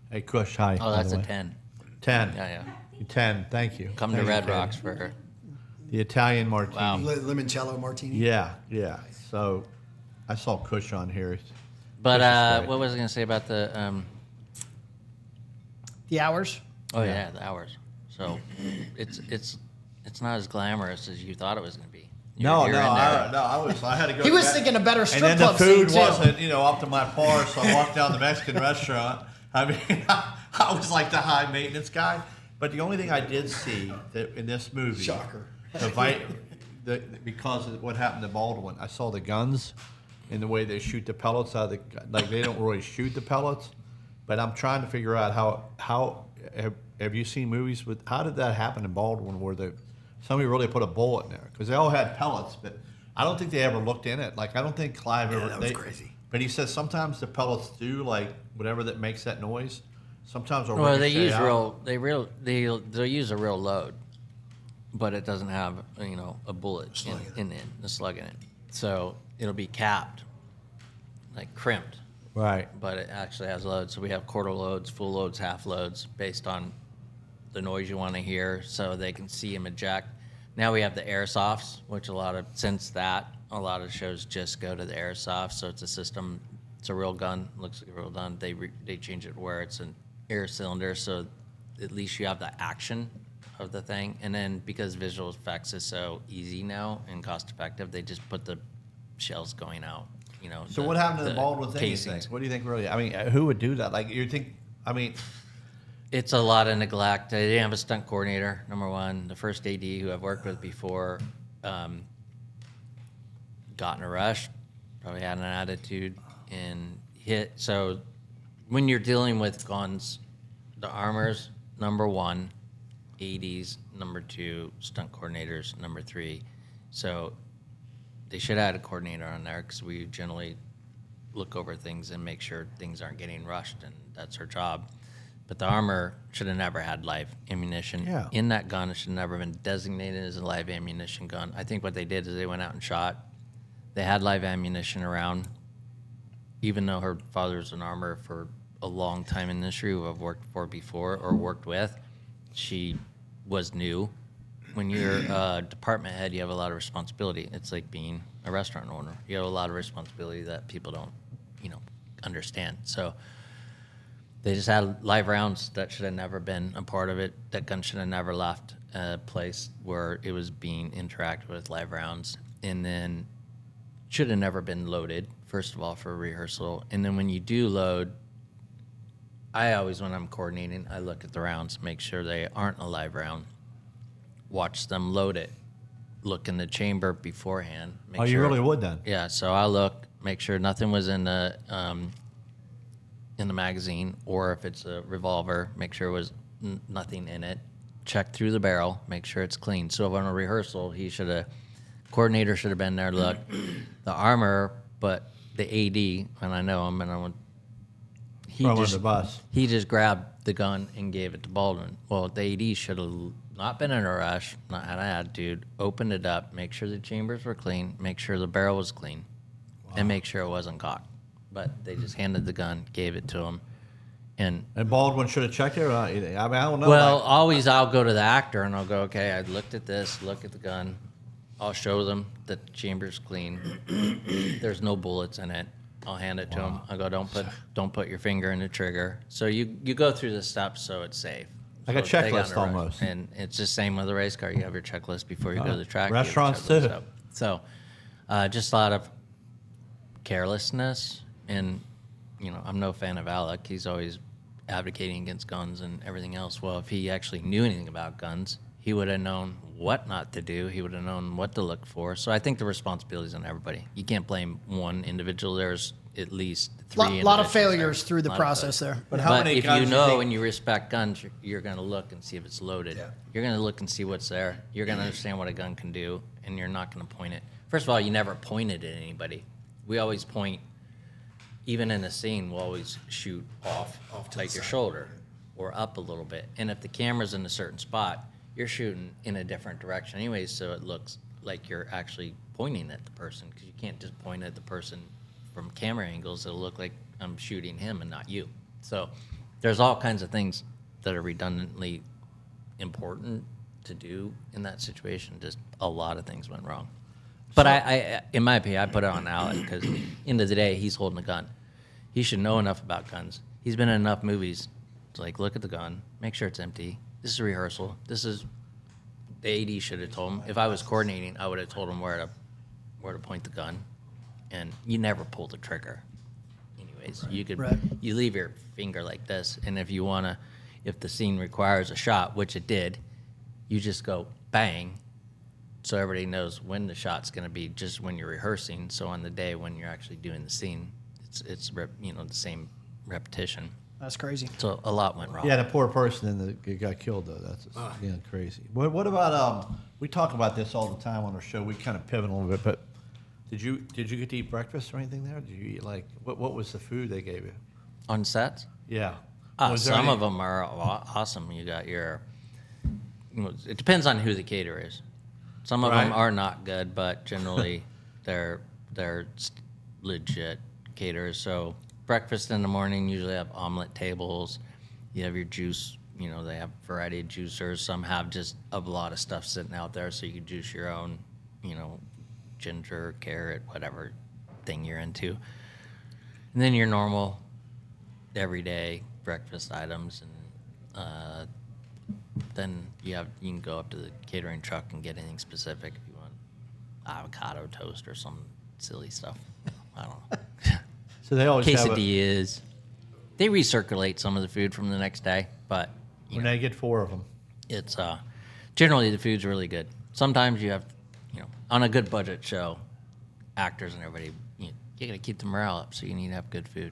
Hey, Kush, hi. Oh, by that's the a way. 10. 10. Yeah. 10. Thank you. Come to Thank you, Red Katie. Rocks for The Italian martini. Wow. Limoncello martini. Yeah. So I saw Kush on here. But Kush is great. what was I going to say about the The hours. oh yeah, the hours. So it's not as glamorous as you thought it was going to be. No, You're in there. I had to go. He to was bed. thinking a better strip And then the club food scene, too. wasn't, up to my par, so I walked down the Mexican restaurant. I mean, I was like the high maintenance guy. But the only thing I did see that in this movie, Shocker. because of what happened to Baldwin, I saw the guns and the way they shoot the pellets out of the, like they don't really shoot the pellets. But I'm trying to figure out how have you seen movies with? How did that happen in Baldwin where somebody really put a bullet in there? Because they all had pellets, but I don't think they ever looked in it. Like I don't think Clive ever. that was crazy. But he says sometimes the pellets do like whatever that makes that noise. Sometimes they'll Well, they ricochet use out. they'll use a real load, but it doesn't have a bullet in it, a slug in it. So it'll be capped, like crimped, Right. but it actually has loads. So we have quarter loads, full loads, half loads, based on the noise you want to hear, so they can see them eject. Now we have the airsofts, which a lot of shows just go to the airsoft. So it's a system. It's a real gun. Looks like a real gun. They change it where it's an air cylinder, so at least you have the action of the thing. And then because visual effects is so easy now and cost effective, they just put the shells going out. So what happened to the Baldwin thing? You casings. think? What do you think really? I mean, who would do that? Like you think? I mean, It's a lot of neglect. They didn't have a stunt coordinator, number one. The first AD who I've worked with before got in a rush, probably had an attitude, and hit. So when you're dealing with guns, the armors, number one, ADs, number two, stunt coordinators, number three. So they should have had a coordinator on there because we generally look over things and make sure things aren't getting rushed, and that's her job. But the armor should have never had live ammunition in that gun. It should have never been designated as a live ammunition gun. I think what they did is they went out and shot. They had live ammunition around, even though her father was an armor for a long time in the industry, who I've worked for before or worked with. She was new. When you're a department head, you have a lot of responsibility. It's like being a restaurant owner. You have a lot of responsibility that people don't, understand. So they just had live rounds that should have never been a part of it. That gun should have never left a place where it was being interacted with live rounds. And then should have never been loaded, first of all, for rehearsal. And then when you do load, I always, when I'm coordinating, I look at the rounds, make sure they aren't a live round. Watch them load it. Look in the chamber beforehand. Make you really would then? Yeah, so I look, make sure nothing was in the magazine, or if it's a revolver, make sure it was nothing in it. Check through the barrel, make sure it's clean. So on a rehearsal, coordinator should have been there. Look, the armor, but the AD, and I know him, and he just grabbed the gun and gave it to Baldwin. Well, the AD should have not been in a rush, not had an attitude, opened it up, make sure the chambers were clean, make sure the barrel was clean, and make sure it wasn't cocked. But they just handed the gun, gave it to him. And Baldwin should have checked it or not? I mean, I don't know. well, always I'll go to the actor and I'll go, okay, I looked at this, look at the gun. I'll show them that the chamber's clean. There's no bullets in it. I'll hand it to them. I go, don't put your finger in the trigger. So you go through the steps so it's safe. Like a So they got checklist in a rush. almost. And it's the same with a race car. You have your checklist before you go to the track. You have your Restaurants checklist too. up. So just a lot of carelessness. And, I'm no fan of Alec. He's always advocating against guns and everything else. Well, if he actually knew anything about guns, he would have known what not to do. He would have known what to look for. So I think the responsibility is on everybody. You can't blame one individual. There's at least three. A lot of individuals failures there. through the Lot of process failures. there. But how many if guns you do you know think- and you respect guns, you're going to look and see if it's loaded. Yeah. You're going to look and see what's there. You're going to understand what a gun can do, and you're not going to point it. First of all, you never point it at anybody. We always point, even in a scene, we'll always shoot off like your shoulder or up a little bit. And if the camera's in a certain spot, you're shooting in a different direction anyways, so it looks like you're actually pointing at the person, because you can't just point at the person from camera angles. It'll look like I'm shooting him and not you. So there's all kinds of things that are redundantly important to do in that situation. Just a lot of things went wrong. But I in my opinion, I put it on Alec, because end of the day, he's holding a gun. He should know enough about guns. He's been in enough movies to look at the gun, make sure it's empty. This is a rehearsal. The AD should have told him. If I was coordinating, I would have told him where to point the gun. And you never pull the trigger. Anyways, you leave your finger like this, and if the scene requires a shot, which it did, you just go bang, so everybody knows when the shot's going to be, just when you're rehearsing. So on the day when you're actually doing the scene, it's the same repetition. That's crazy. So a lot went wrong. Yeah, the poor person got killed though. That's crazy. What about we talk about this all the time on our show. We kind of pivot a little bit, but did you get to eat breakfast or anything there? Did you eat like what was the food they gave you? On sets? Yeah. Some of them are awesome. You got your. It depends on who the caterer is. Some of them are not good, but generally they're legit caterers. So breakfast in the morning usually have omelet tables. You have your juice. They have a variety of juicers. Some have just a lot of stuff sitting out there, so you can juice your own. Ginger, carrot, whatever thing you're into. And then your normal, everyday breakfast items, and then you can go up to the catering truck and get anything specific if you want avocado toast or some silly stuff. I don't know. So they always have quesadillas. They recirculate some of the food from the next day, but when they get 4 of them. it's generally the food's really good. Sometimes you have, on a good budget show, actors and everybody, you got to keep the morale up, so you need to have good food.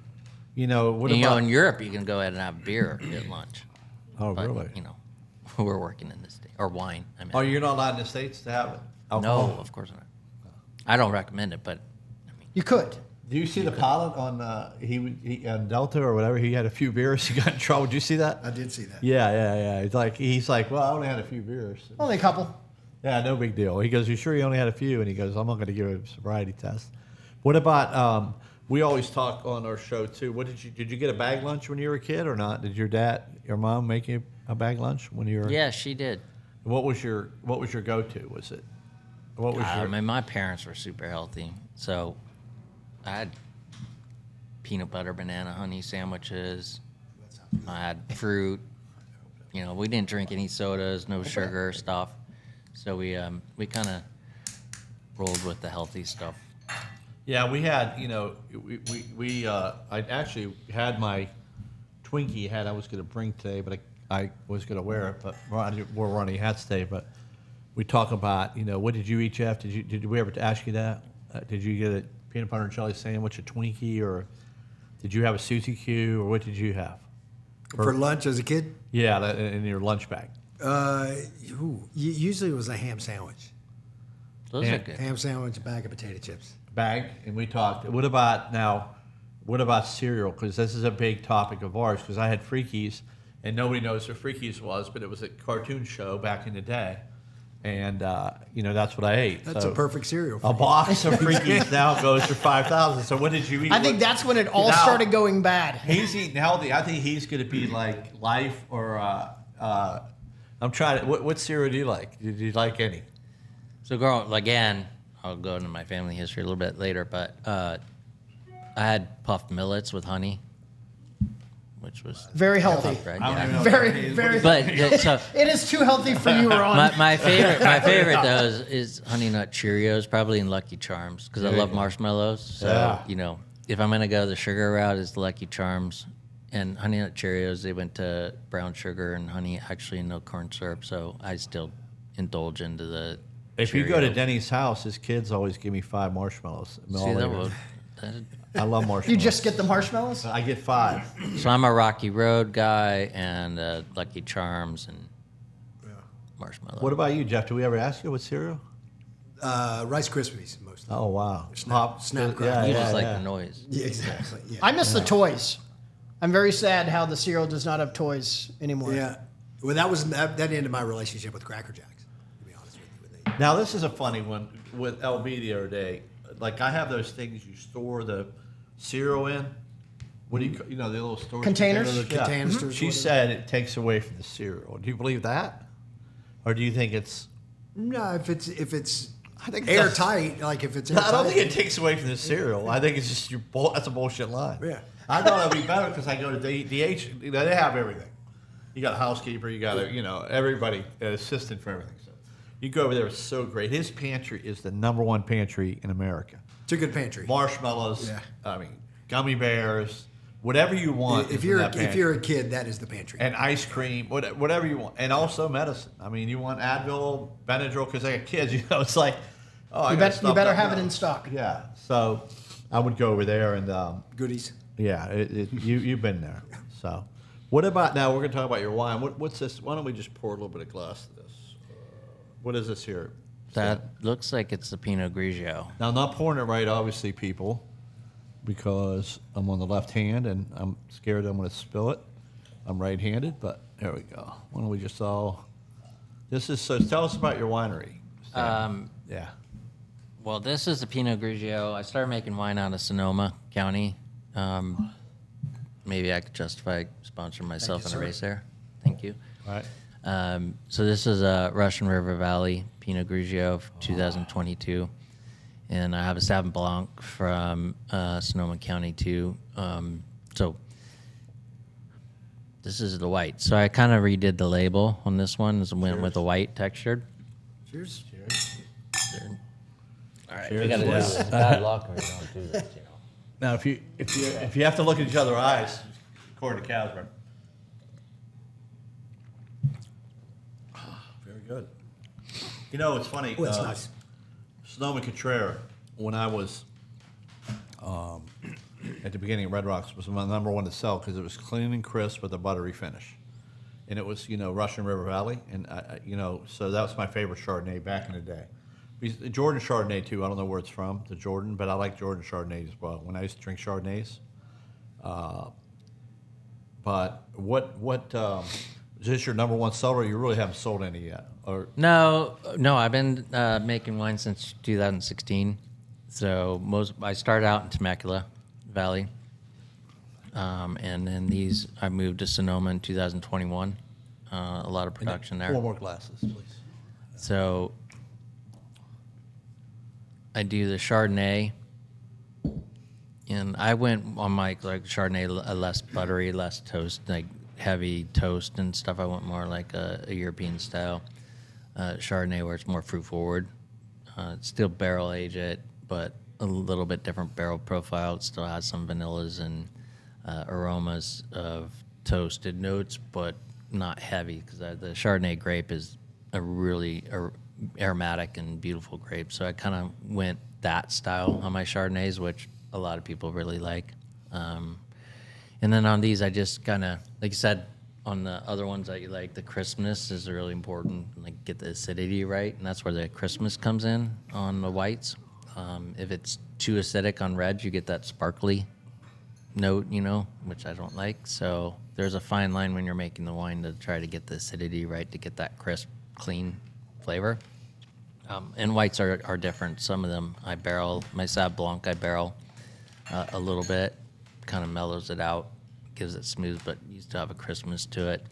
What about in Europe, you can go ahead and have beer at lunch. Oh, But, really? We're working in the States. Or wine. I mean, Oh, you're not allowed in the States to have it? Alcohol? no, of course not. I don't recommend it, but You could. Do you see the pilot on he on Delta or whatever? He had a few beers. He got in trouble. Did you see that? I did see that. Yeah. He's like, well, I only had a few beers. Only a couple. Yeah, no big deal. He goes, you sure you only had a few? And he goes, I'm not going to give a sobriety test. What about? We always talk on our show too. What did you get a bag lunch when you were a kid or not? Did your mom make you a bag lunch when you were? yeah, she did. What was your go-to? Was it? What was I your? mean, my parents were super healthy, so I had peanut butter, banana, honey sandwiches. I had fruit. We didn't drink any sodas, no sugar stuff. So we kind of rolled with the healthy stuff. Yeah, we had, I actually had my Twinkie hat I was going to bring today, but I was going to wear it, but I wore running hats today. But we talk about, what did you eat, Jeff? Did we ever ask you that? Did you get a peanut butter and jelly sandwich, a Twinkie, or did you have a Susie Q, or what did you have? For lunch as a kid? Yeah, in your lunch bag. Usually it was a ham sandwich. Those Yeah. are good. Ham sandwich, a bag of potato chips. Bag, and we talked. What about cereal? Because this is a big topic of ours. Because I had Freakies, and nobody knows what Freakies was, but it was a cartoon show back in the day, and that's what I ate. That's So a perfect cereal. a box of Freakies now goes for $5,000. So what did you eat? I think that's when it all Now- started going bad. He's eating healthy. I think he's going to be like Life or I'm trying to. What cereal do you like? Did you like any? So again, I'll go into my family history a little bit later, but I had puffed millets with honey, which was Very healthy. tough, right? I don't Yeah. even know what that Very, is. very. But so It is too healthy for you, Ron. my favorite though is Honey Nut Cheerios, probably in Lucky Charms, because I love marshmallows. So Yeah. if I'm gonna go the sugar route, it's Lucky Charms. And Honey Nut Cheerios, they went to brown sugar and honey, actually no corn syrup. So I still indulge into the. If you go to Cheerios. Denny's house, his kids always give me 5 marshmallows. See, I love marshmallows. You just get the marshmallows? I get 5. So I'm a Rocky Road guy and Lucky Charms and marshmallow. What about you, Jeff? Did we ever ask you what cereal? Rice Krispies mostly. Oh wow, Snap You Crackle. just like the noise. Yeah, exactly. Yeah. I miss the toys. I'm very sad how the cereal does not have toys anymore. Yeah. Well, that ended my relationship with Cracker Jacks. To be honest with you. Now this is a funny one with LB the other day. Like I have those things you store the cereal in. What do you the little storage Containers? Containers, She whatever. said it takes away from the cereal. Do you believe that, or do you think it's? No, if it's I think airtight, like if it's I airtight. don't think it takes away from the cereal. I think it's just that's a bullshit line. Yeah. I thought it'd be better because I go to DH. They have everything. You got a housekeeper. You got everybody, an assistant for everything. So you go over there. It's so great. His pantry is the #1 pantry in America. It's a good pantry. Marshmallows. Yeah. I mean, gummy bears. Whatever you want. If is in you're that pantry. if you're a kid, that is the pantry. And ice cream, whatever you want, and also medicine. I mean, you want Advil, Benadryl, because they got kids. It's like, oh, You better have it in stock. Yeah. So I would go over there and Goodies. yeah, you've been there. So, what about now? We're going to talk about your wine. What's this? Why don't we just pour a little bit of glass to this? What is this here? That looks like it's the Pinot Grigio. Now, I'm not pouring it right, obviously, people, because I'm on the left hand and I'm scared I'm going to spill it. I'm right-handed, but there we go. Why don't we just all? This is so. Tell us about your winery. Yeah. Well, this is the Pinot Grigio. I started making wine out of Sonoma County. Maybe I could justify sponsoring myself in a race there. Thank you. All right. So this is a Russian River Valley Pinot Grigio of 2022. And I have a Sauvignon Blanc from Sonoma County too. So this is the white. So I kind of redid the label on this one. Went with the white textured. Cheers. All right, Cheers. we got to do Yeah. this. Bad luck when you don't do this, you know. Now, if you have to look at each other's eyes, according to Casper. Very good. You know, it's funny. Oh, that's nice. Sonoma Cutrer, when I was at the beginning of Red Rocks, was my number one to sell because it was clean and crisp with a buttery finish. And it was, Russian River Valley. And, so that was my favorite Chardonnay back in the day. The Jordan Chardonnay, too. I don't know where it's from, the Jordan, but I like Jordan Chardonnay as well. When I used to drink Chardonnays. But what is this your number one seller? You really haven't sold any yet? Or No, I've been making wine since 2016. So I started out in Temecula Valley, and then I moved to Sonoma in 2021. A lot of production there. 4 more glasses, please. So I do the Chardonnay, and I went on my Chardonnay less buttery, less toast, like heavy toast and stuff. I went more like a European style Chardonnay where it's more fruit forward. Still barrel age it, but a little bit different barrel profile. It still has some vanillas and aromas of toasted notes, but not heavy because the Chardonnay grape is a really aromatic and beautiful grape. So I kind of went that style on my Chardonnays, which a lot of people really like. And then on these, I just kind of, like you said, on the other ones that you like, the crispness is really important. Like get the acidity right, and that's where the crispness comes in on the whites. If it's too acidic on reds, you get that sparkly note, which I don't like. So there's a fine line when you're making the wine to try to get the acidity right, to get that crisp, clean flavor. And whites are different. Some of them I barrel. My Sauv Blanc I barrel a little bit, kind of mellows it out, gives it smooth, but you still have a crispness to it.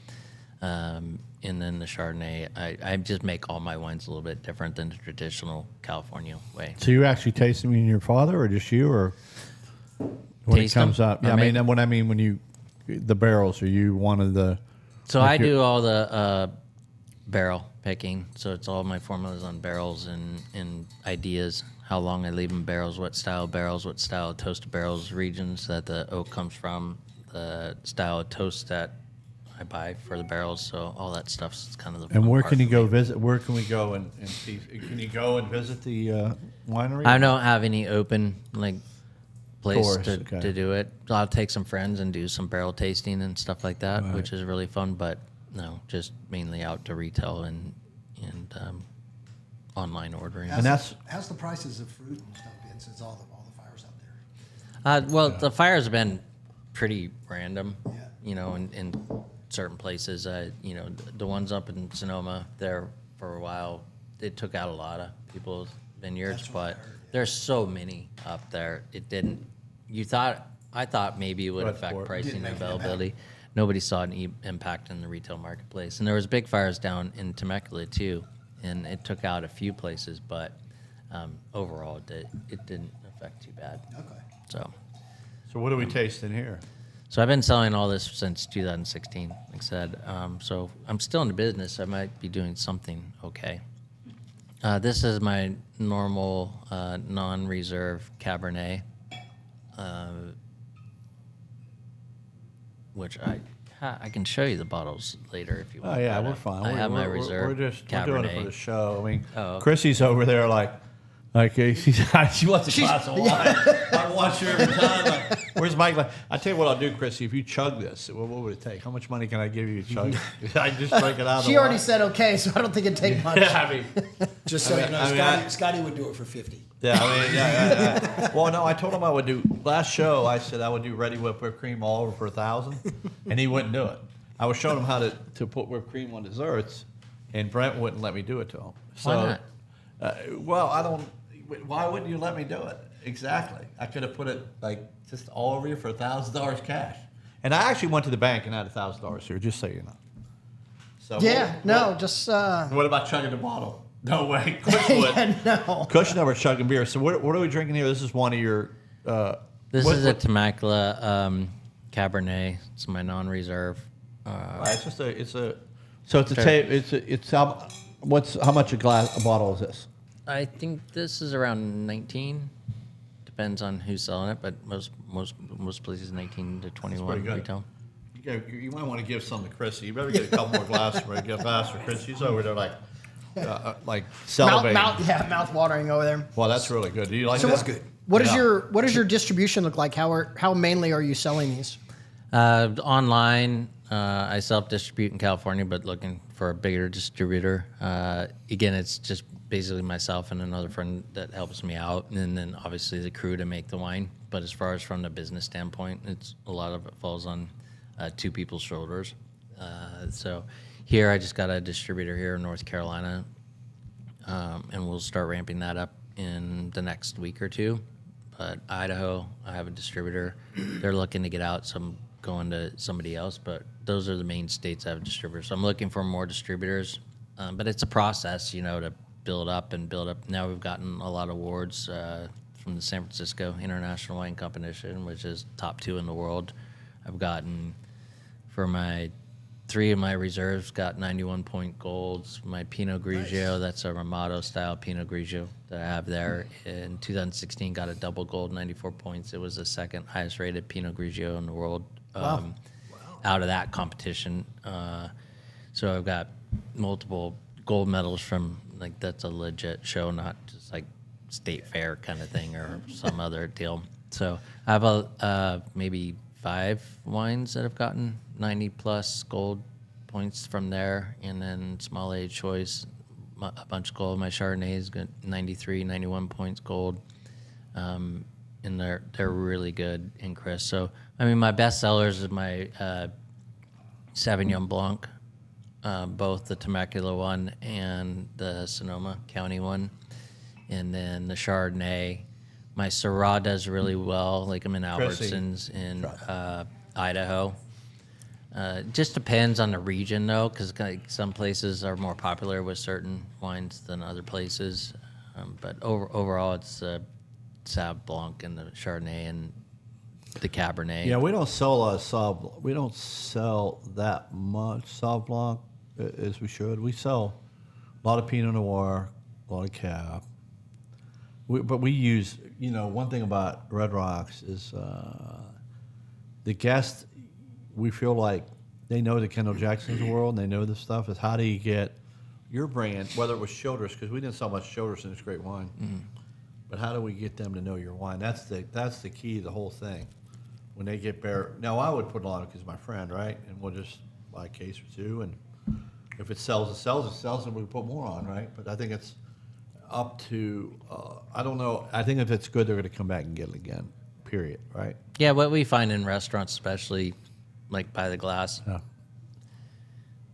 And then the Chardonnay, I just make all my wines a little bit different than the traditional California way. So you actually taste them in your father, or just you, or when Taste it comes them? up? Yeah, when the barrels, are you one of the? So I do all the barrel picking. So it's all my formulas on barrels and ideas, how long I leave them barrels, what style of toasted barrels, regions that the oak comes from, the style of toast that I buy for the barrels. So all that stuff's kind of the. And fun where part can you for go me. visit? Where can we go and see? Can you go and visit the winery? I don't have any open place Tours, to, okay. to do it. I'll take some friends and do some barrel tasting and stuff like that, Right. which is really fun. But no, just mainly out to retail and online ordering. And that's How's the prices of fruit and stuff been since all the fires out there? Well, the fires have been pretty random, Yeah. in certain places. The ones up in Sonoma there for a while, it took out a lot of people's vineyards, That's what I but heard, yeah. there's so many up there. It didn't. I thought maybe it would But affect for- pricing Didn't and make an availability. Nobody saw an impact in the retail marketplace, and there was big fires down in Temecula too, and it took out a few places, but overall it didn't affect too bad. Okay. so. What do we taste in here? So I've been selling all this since 2016, like I said. So I'm still in the business. I might be doing something okay. This is my normal non-reserve Cabernet, which I can show you the bottles later if you want. Oh yeah, but, we're fine. I have my we're reserve We're just Cabernet. we're doing it for the show. I mean, Oh, okay. Chrissy's over there like she wants a glass of wine. I watch her every time. Where's my glass? I tell you what I'll do, Chrissy. If you chug this, what would it take? How much money can I give you to chug it? I just drink it out of the She already wine? said okay, so I don't think it'd take much. Yeah, I mean, Just so you know, I mean, Scotty would do it for 50. yeah, I mean, yeah. Well, no, I told him I would do. Last show, I said I would do ready whipped cream all over for $1,000, and he wouldn't do it. I was showing him how to put whipped cream on desserts, and Brent wouldn't let me do it to him. So, Why not? Well, I don't. Why wouldn't you let me do it? Exactly. I could have put it like just all over you for $1,000 cash. And I actually went to the bank and had $1,000 here, just so you know. So Yeah, no, just What about chugging the bottle? No way. Kush would. yeah, no. Kush never chugging beer. So what are we drinking here? This is one of your. This what- is a what- Temecula Cabernet. It's my non-reserve. It's just a. It's a. So it's a tape. It's how. How much a bottle is this? I think this is around 19. Depends on who's selling it, but most places 19 to 21 pretty good. retail. You might want to give some to Chrissy. You better get a couple more glasses for her to get faster. Chris, she's over there like salivating. Mouth watering over there. Well, that's really good. Do you like So that? what's good. What does Yeah. your distribution look like? How mainly are you selling these? Online, I self-distribute in California, but looking for a bigger distributor. Again, it's just basically myself and another friend that helps me out, and then obviously the crew to make the wine. But as far as from the business standpoint, it's a lot of it falls on two people's shoulders. So here, I just got a distributor here in North Carolina, and we'll start ramping that up in the next week or two. But Idaho, I have a distributor. They're looking to get out, so I'm going to somebody else. But those are the main states I have distributors. So I'm looking for more distributors. But it's a process, to build up and build up. Now we've gotten a lot of awards from the San Francisco International Wine Competition, which is top 2 in the world. I've gotten, for my 3 of my reserves, got 91-point golds. My Pinot Grigio, that's a Ramato style Pinot Grigio that I have there. In 2016, got a double gold, 94 points. It was the second highest rated Pinot Grigio in the world out of that competition. So I've got multiple gold medals from, that's a legit show, not just like state fair kind of thing or some other deal. So I have maybe 5 wines that have gotten 90 plus gold points from there, and then small age choice, a bunch of gold. My Chardonnay's got 93, 91 points gold, and they're really good in Chris. So I mean, my best sellers is my Sauvignon Blanc, both the Temecula one and the Sonoma County one, and then the Chardonnay. My Syrah does really well. Like I'm in Albertsons in Idaho. Just depends on the region, though, because some places are more popular with certain wines than other places. But overall, it's Sauv Blanc and the Chardonnay and the Cabernet. Yeah, we don't sell Sauv. We don't sell that much Sauv Blanc as we should. We sell a lot of Pinot Noir, a lot of Cab. But we use, one thing about Red Rocks is the guests, we feel like they know the Kendall Jacksons of the world, and they know this stuff. Is how do you get your brand, whether it was Childress, because we didn't sell much Childress and it's great wine, but how do we get them to know your wine? That's the key to the whole thing. When they get Barrett, now I would put it on because my friend, right? And we'll just buy a case or two, and if it sells, it sells. It sells, and we put more on, right? But I think it's up to, I don't know. I think if it's good, they're going to come back and get it again, period, right? Yeah, what we find in restaurants, especially like by the glass, Yeah.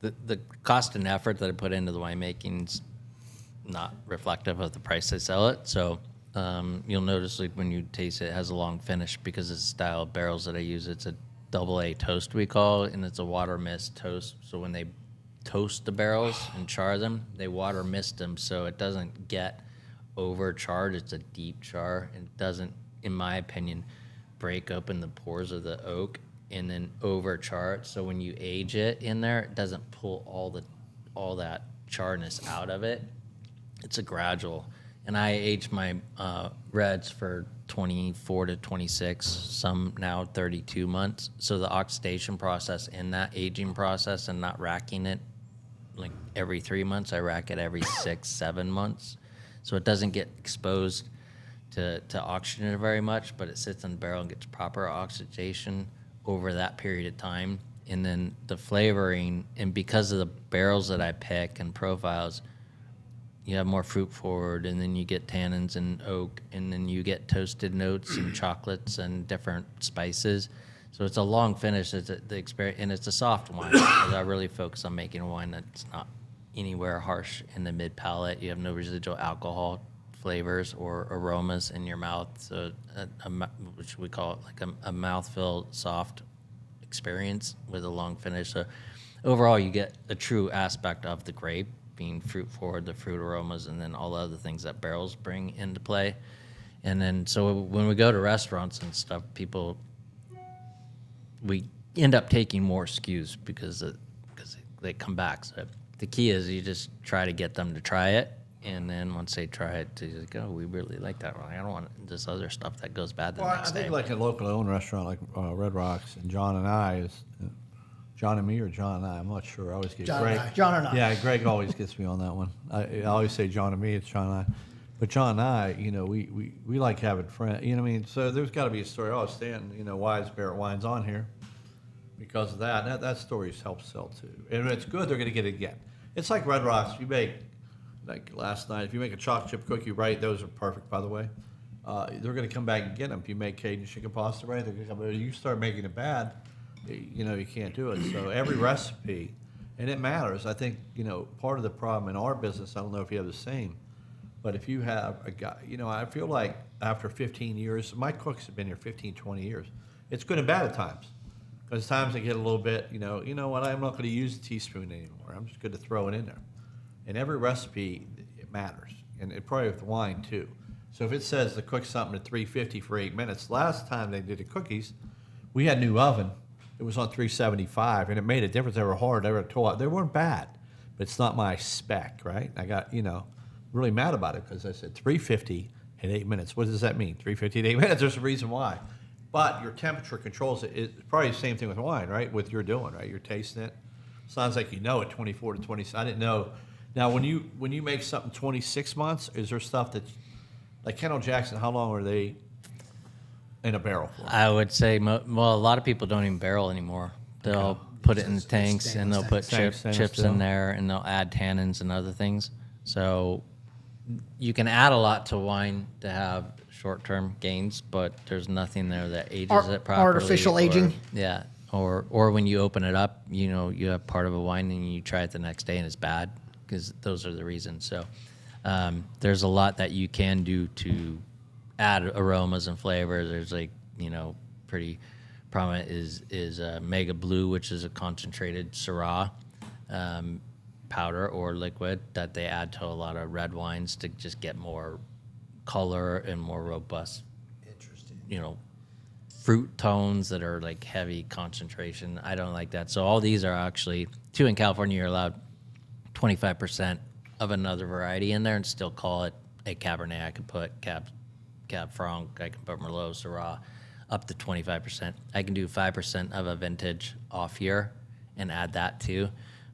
the cost and effort that I put into the winemaking's not reflective of the price I sell it. So you'll notice like when you taste it, it has a long finish because of the style of barrels that I use. It's a AA toast, we call it, and it's a water mist toast. So when they toast the barrels and char them, they water mist them so it doesn't get overcharred. It's a deep char, and it doesn't, in my opinion, break open the pores of the oak and then overchar it. So when you age it in there, it doesn't pull all that charness out of it. It's a gradual. And I age my reds for 24 to 26, some now 32 months. So the oxidation process in that aging process and not racking it like every 3 months, I rack it every 6, 7 months. So it doesn't get exposed to auction it very much, but it sits in the barrel and gets proper oxidation over that period of time. And then the flavoring, and because of the barrels that I pick and profiles, you have more fruit forward, and then you get tannins and oak, and then you get toasted notes and chocolates and different spices. So it's a long finish. It's the experience, and it's a soft wine. Because I really focus on making a wine that's not anywhere harsh in the mid palate. You have no residual alcohol flavors or aromas in your mouth. So which we call it like a mouthfeel soft experience with a long finish. So overall, you get a true aspect of the grape being fruit forward, the fruit aromas, and then all the other things that barrels bring into play. And then so when we go to restaurants and stuff, we end up taking more SKUs because they come back. So the key is you just try to get them to try it, and then once they try it, they just go, we really like that one. I don't want this other stuff that goes bad the Well, next I think day. like a local owned restaurant like Red Rocks and John and I is John and me or John and I. I'm not sure. I always get John Greg. and I. John and I. Yeah, Greg always gets me on that one. I always say John and me. It's John and I. But John and I, we like having friends. You know what I mean? So there's got to be a story. Oh, Stanton, why is Barrett Wines on here? Because of that. That story helps sell too. And if it's good, they're going to get it again. It's like Red Rocks. You make, like last night, if you make a chocolate chip cookie right, those are perfect, by the way. They're going to come back and get them. If you make Cajun chicken pasta right, they're going to come. You start making it bad, you can't do it. So every recipe, and it matters. I think, part of the problem in our business, I don't know if you have the same, but if you have a guy, I feel like after 15 years, my cooks have been here 15, 20 years. It's good and bad at times. Because times I get a little bit, you know what, I'm not going to use a teaspoon anymore. I'm just going to throw it in there. And every recipe, it matters. And it probably with wine, too. So if it says to cook something at 350 for 8 minutes, last time they did the cookies, we had a new oven. It was on 375, and it made a difference. They were hard. They weren't bad, but it's not my spec, right? I got, really mad about it because I said 350 at 8 minutes. What does that mean? 350 at 8 minutes? There's a reason why. But your temperature controls it. It's probably the same thing with wine, right? With you're doing, right? You're tasting it. Sounds like it 24 to 20. I didn't know. Now, when you make something 26 months, is there stuff that's like Kendall Jackson? How long are they in a barrel for? I would say, a lot of people don't even barrel anymore. They'll put it in the tanks, and they'll put chips in there, and they'll add tannins and other things. So you can add a lot to wine to have short-term gains, but there's nothing there that ages it properly. Artificial aging? Yeah. Or when you open it up, you have part of a wine and you try it the next day and it's bad, because those are the reasons. So there's a lot that you can do to add aromas and flavors. There's pretty prominent is Mega Blue, which is a concentrated Syrah powder or liquid that they add to a lot of red wines to just get more color and more robust, Interesting. Fruit tones that are like heavy concentration. I don't like that. So all these are actually, too, in California, you're allowed 25% of another variety in there and still call it a Cabernet. I could put Cab Franc, I can put Merlot, Syrah, up to 25%. I can do 5% of a vintage off year and add that too.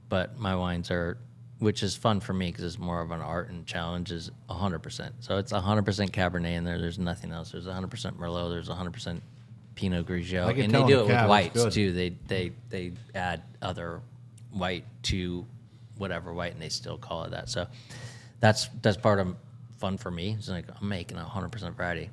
But my wines are, which is fun for me because it's more of an art and challenge, is 100%. So it's 100% Cabernet in there. There's nothing else. There's 100% Merlot. There's 100% Pinot Grigio. And they do it with whites too. They add other white to whatever white, and they still call it that. So that's part of fun for me. It's like I'm making 100% variety.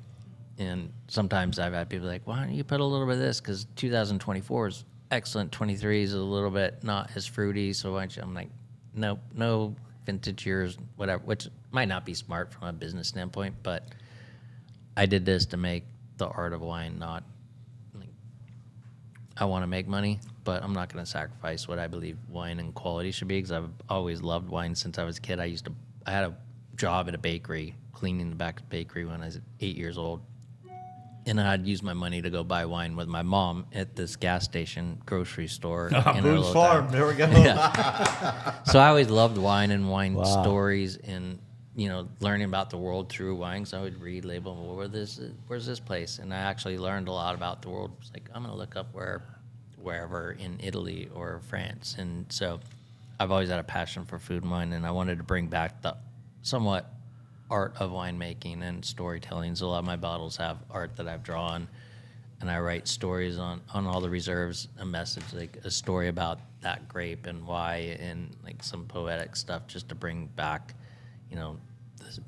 And sometimes I've had people like, why don't you put a little bit of this? Because 2024 is excellent. 23 is a little bit not as fruity. So why don't you? I'm like, nope, no vintage years, whatever, which might not be smart from a business standpoint, but I did this to make the art of wine, not like I want to make money, but I'm not going to sacrifice what I believe wine and quality should be, because I've always loved wine since I was a kid. I had a job at a bakery, cleaning the back of the bakery when I was 8 years old. And I'd use my money to go buy wine with my mom at this gas station grocery store. Boone's Farm. There we go. Yeah. So I always loved wine and wine stories and, learning about the world through wine. So I would read, label, well, where's this place? And I actually learned a lot about the world. It's like, I'm going to look up wherever in Italy or France. And so I've always had a passion for food and wine, and I wanted to bring back the somewhat art of winemaking and storytelling. So a lot of my bottles have art that I've drawn, and I write stories on all the reserves, a message, like a story about that grape and why, and like some poetic stuff just to bring back, you know,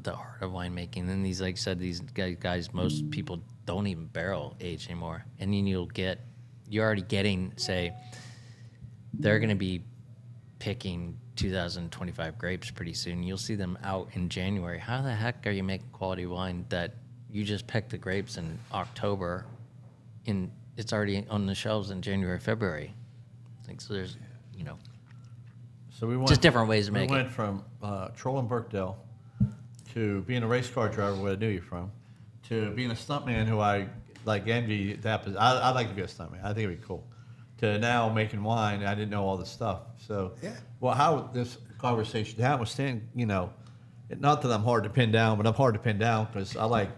the art of winemaking. And these, like I said, these guys, most people don't even barrel age anymore. And then you're already getting, say, they're going to be picking 2025 grapes pretty soon. You'll see them out in January. How the heck are you making quality wine that you just picked the grapes in October and it's already on the shelves in January, February? Like, so there's, you know, So we went, just different ways to make We it. went from trolling Burkdale to being a race car driver, where I knew you from, to being a stuntman who I like envy. I'd like to be a stuntman. I think it'd be cool. To now making wine, I didn't know all this stuff. So, Yeah. well, how this conversation happened was Stanton, you know, not that I'm hard to pin down, but I'm hard to pin down because I like,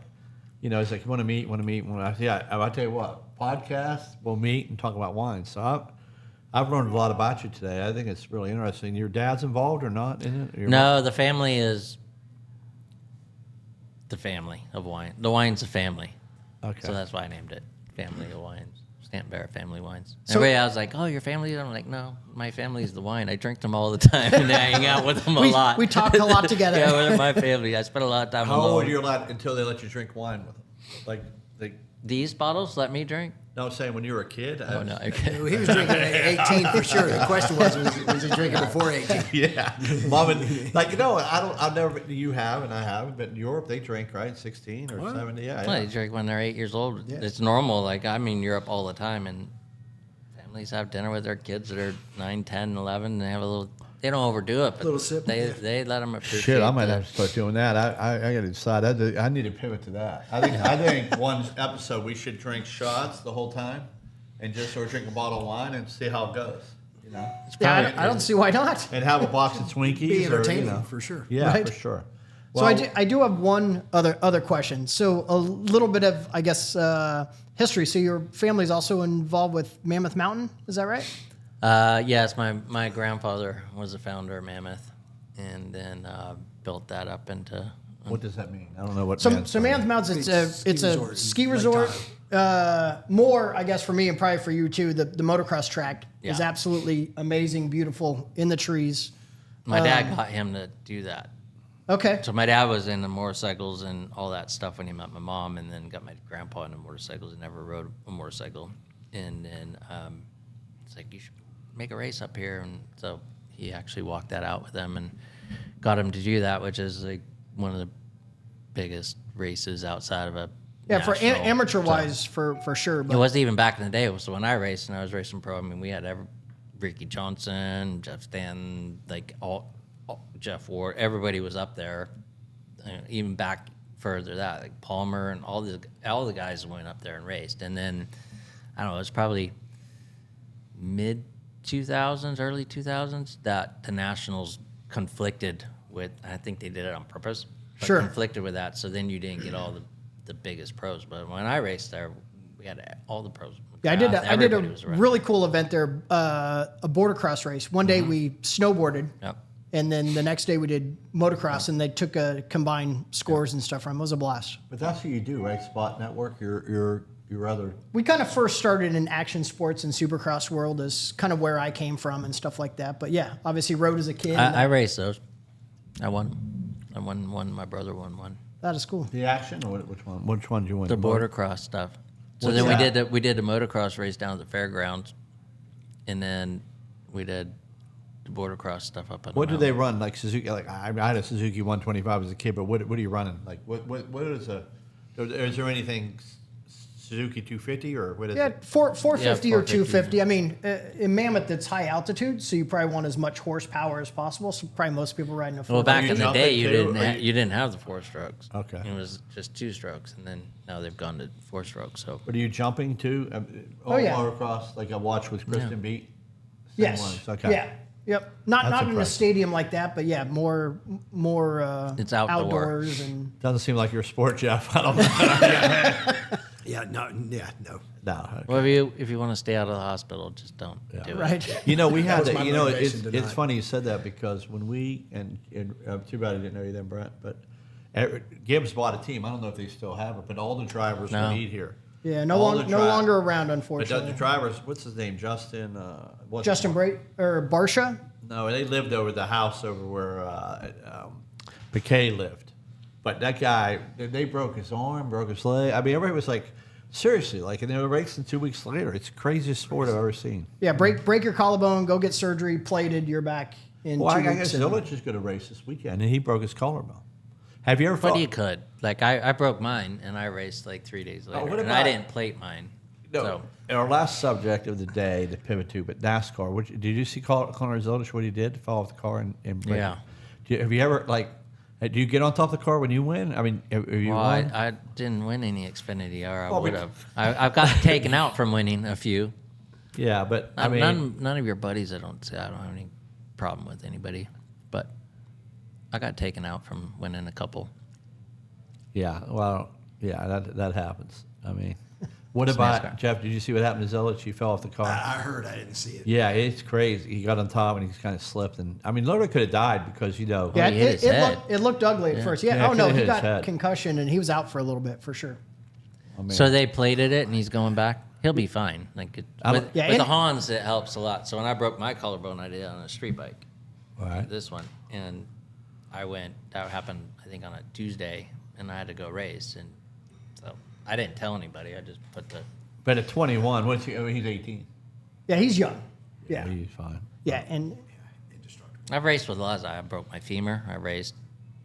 you know, it's like, you want to meet, yeah, I'll tell you what, podcast, we'll meet and talk about wine. So I've learned a lot about you today. I think it's really interesting. Your dad's involved or not in it? Your No, the family is the family of wine. The wine's a family. Okay. So that's why I named it Family of Wines. Stanton Barrett Family Wines. So- Everybody else was like, oh, your family? I'm like, no, my family is the wine. I drink them all the time, and I hang out with them a lot. We talk a lot together. Yeah, they're my family. I spend a lot of time How alone. old are you allowed until they let you drink wine with them? Like, These bottles let me drink? no, I'm saying when you were a kid. Oh, no. Okay. He was drinking at 18 for sure. The question was he drinking before 18? Yeah, mom and like, you know, I've never been. You have and I haven't, but in Europe they drink, right, 16 or 17. Yeah, Well, yeah. they drink when they're 8 years old. Yeah. It's normal. Like, I'm in Europe all the time, and families have dinner with their kids that are 9, 10, 11, and they have a little. They don't overdo it, but Little sip, they yeah. they let them appreciate. Shit, I might the- have to start doing that. I got to decide. I need to pivot to that. I think one episode we should drink shots the whole time, and just sort of drink a bottle of wine and see how it goes. You know, Yeah, I don't see why not. and have a box of Twinkies. Be entertaining, or, you know. for sure. Yeah, Right. for sure. So I do have one other question. So a little bit of, I guess, history. So your family's also involved with Mammoth Mountain, is that right? Yes, my grandfather was the founder of Mammoth, and then built that up into. What does that mean? I don't know what. So man's Mammoth Mountain, it's a ski resort. More, I guess, for me and probably for you too. The motocross track is Yeah. absolutely amazing, beautiful, in the trees. My dad got him to do that. Okay. So my dad was into motorcycles and all that stuff when he met my mom, and then got my grandpa into motorcycles and never rode a motorcycle. And then it's like, you should make a race up here. And so he actually walked that out with them and got him to do that, which is like one of the biggest races outside of a Yeah, for national. amateur wise, for sure. It But wasn't even back in the day. It was when I raced and I was racing pro. I mean, we had Ricky Johnson, Jeff Stanton, like all Jeff Ward. Everybody was up there. Even back further that, like Palmer and all the guys went up there and raced. And then I don't know, it was probably mid 2000s, early 2000s that the Nationals conflicted with. I think they did it on purpose. But Sure. conflicted with that. So then you didn't get all the biggest pros. But when I raced there, we had all the pros. yeah, I did Everybody a was around. really cool event there, a border cross race. One day we snowboarded. Yep. And then the next day we did motocross, and they took combined scores and stuff from it. It was a blast. But that's what you do, right? Spot Network. Your other. We kind of first started in action sports and supercross world is kind of where I came from and stuff like that. But yeah, obviously rode as a kid. and I raced those. I won one. My brother won one. that is cool. The action or which one? Which one do you win? The border cross stuff. So What's then that? we did the motocross race down at the fairgrounds, and then we did the border cross stuff up on. What the do they mountain. run? Like Suzuki? Like I had a Suzuki 125 as a kid, but what are you running? Like what is a? Is there anything Suzuki 250 or what is Yeah, it? 450 or 450. 250. I mean, in Mammoth, it's high altitude, so you probably want as much horsepower as possible. So probably most people riding a Well, 450. back you in the jumping day, you too, didn't or you didn't have the 4 strokes. Okay. It was just 2 strokes, and then now they've gone to 4 strokes. So But are you jumping too? Oh, yeah. Motocross like I watched with Kristen Beat. Same Yes. ones, Okay. Yeah. Yep. Not in a impressive. stadium like that, but yeah, more. It's outdoor. outdoors and. Doesn't seem like your sport, Jeff. I don't know. Yeah, no. No. well, if you want to stay out of the hospital, just don't do it. Right. You know, we had was that. my You know, it's motivation tonight. funny you said that because when we and too bad I didn't know you then, Brent. But Gibbs bought a team. I don't know if they still have it, but all the drivers No. would eat here. Yeah, All the no longer around, unfortunately. But the drivers, what's his name? Justin. Justin Brait or Barsha? No, they lived over the house over where Piquet lived. But that guy, they broke his arm, broke his leg. I mean, everybody was like, seriously, like, and they were racing 2 weeks later. It's the craziest sport I've ever seen. Yeah, break your collarbone, go get surgery, plated, you're back in Well, 2 I weeks. guess Illich is going to race this weekend, and he broke his collarbone. Have you ever But felt? you could. Like, I broke mine, and I raced like 3 days later. what And I about- didn't plate mine. No, So, our last subject of the day, the pivot to, but NASCAR. Did you see Connor Zildjian, what he did to fall off the car and break Yeah. it? Have you ever, like, do you get on top of the car when you win? I mean, have you well, won? I didn't win any Xfinity, or I Well, would have. I've got taken out from winning a few. Yeah, but I mean, None of your buddies, I don't have any problem with anybody. But I got taken out from winning a couple. yeah, well, yeah, that happens. I mean, what It's about NASCAR. Jeff? Did you see what happened to Zildjian? He fell off the car. I heard. I didn't see it. Yeah, it's crazy. He got on top and he kind of slipped, and I mean, literally could have died because Yeah, he hit his head. it looked ugly at first. Yeah. Yeah, Oh it no, could've he hit his got head. concussion and he was out for a little bit for sure. I mean, So they plated it, and he's going back. He'll be fine. Like I with, don't- Yeah, with the and- Hans, it helps a lot. So when I broke my collarbone, I did it on a street bike. all right. This one, and I went. That happened, I think, on a Tuesday, and I had to go race, and so I didn't tell anybody. I just put the. But at 21, what's he? I mean, he's 18. Yeah, he's young. Yeah. He's fine. Yeah, and I've raced with Laza. I broke my femur. I raced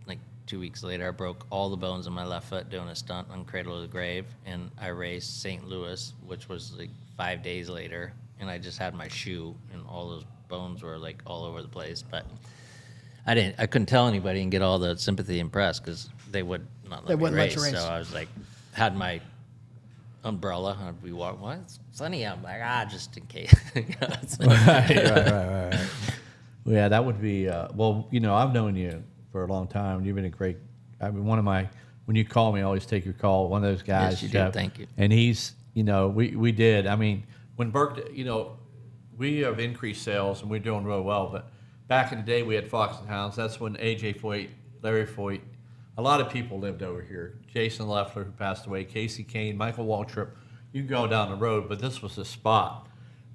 like 2 weeks later. I broke all the bones in my left foot doing a stunt on Cradle to the Grave, and I raced St. Louis, which was like 5 days later, and I just had my shoe, and all those bones were like all over the place. But I couldn't tell anybody and get all the sympathy and press because they would not They let me wouldn't let race. you race. So I was like, had my umbrella, and we walked. Well, it's sunny out. I'm like, just in case. It's like- right. Well, yeah, that would be. Well, you know, I've known you for a long time. You've been a great. I mean, when you call me, I always take your call. One of those guys. Yes, you do. Jeff. Thank you. And he's, you know, we did. I mean, when Burke, you know, we have increased sales and we're doing real well. But back in the day, we had Fox and Hounds. That's when AJ Foyt, Larry Foyt, a lot of people lived over here. Jason Leffler, who passed away, Casey Kane, Michael Waltrip. You can go down the road, but this was the spot.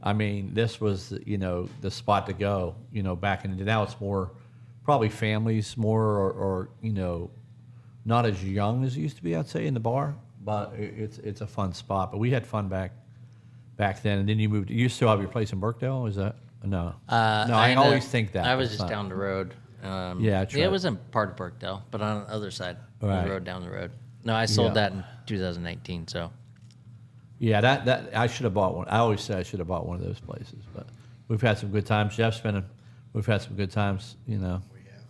I mean, this was, you know, the spot to go, you know, back in the day. Now it's more probably families more or you know, not as young as it used to be, I'd say, in the bar. But it's a fun spot. But we had fun back then. And then you moved. You still have your place in Burkdale? Is that no? No, I ended always up- think that. I but was it's just not. down the road. Yeah, that's It right. was in part of Burkdale, but on the other side of Right. the road, down the road. No, I sold Yeah. that in 2019. So Yeah, that I should have bought one. I always say I should have bought one of those places. But we've had some good times. Jeff's been. We've had some good times. You know, We have.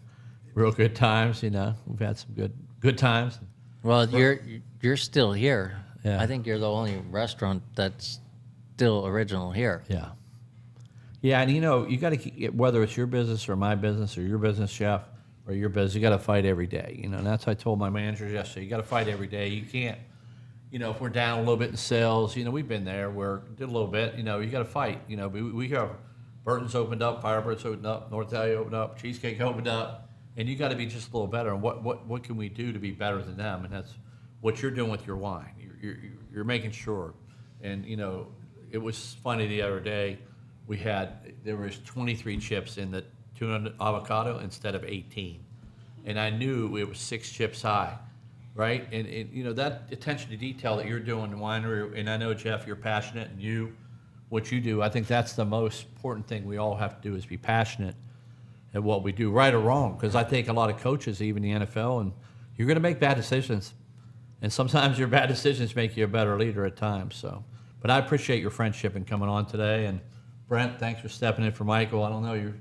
real good times. You know, we've had some good times. well, you're still here. Yeah. I think you're the only restaurant that's still original here. Yeah. Yeah, and you know, you got to keep, whether it's your business or my business or your business, Chef, or your business, you got to fight every day. You know, and that's what I told my managers yesterday. You got to fight every day. You can't, you know, if we're down a little bit in sales, you know, we've been there. We're did a little bit. You know, you got to fight. You know, we have Burton's opened up, Firebird's opened up, North Italia opened up, Cheesecake opened up, and you got to be just a little better. And what can we do to be better than them? And that's what you're doing with your wine. You're making sure. And you know, it was funny the other day. There was 23 chips in the tuna avocado instead of 18, and I knew it was 6 chips high, right? And you know that attention to detail that you're doing in the winery, and I know Jeff, you're passionate, and what you do, I think that's the most important thing we all have to do is be passionate at what we do, right or wrong. Because I think a lot of coaches, even the NFL, and you're going to make bad decisions, and sometimes your bad decisions make you a better leader at times. So, but I appreciate your friendship and coming on today, and Brent, thanks for stepping in for Michael. I don't know, you're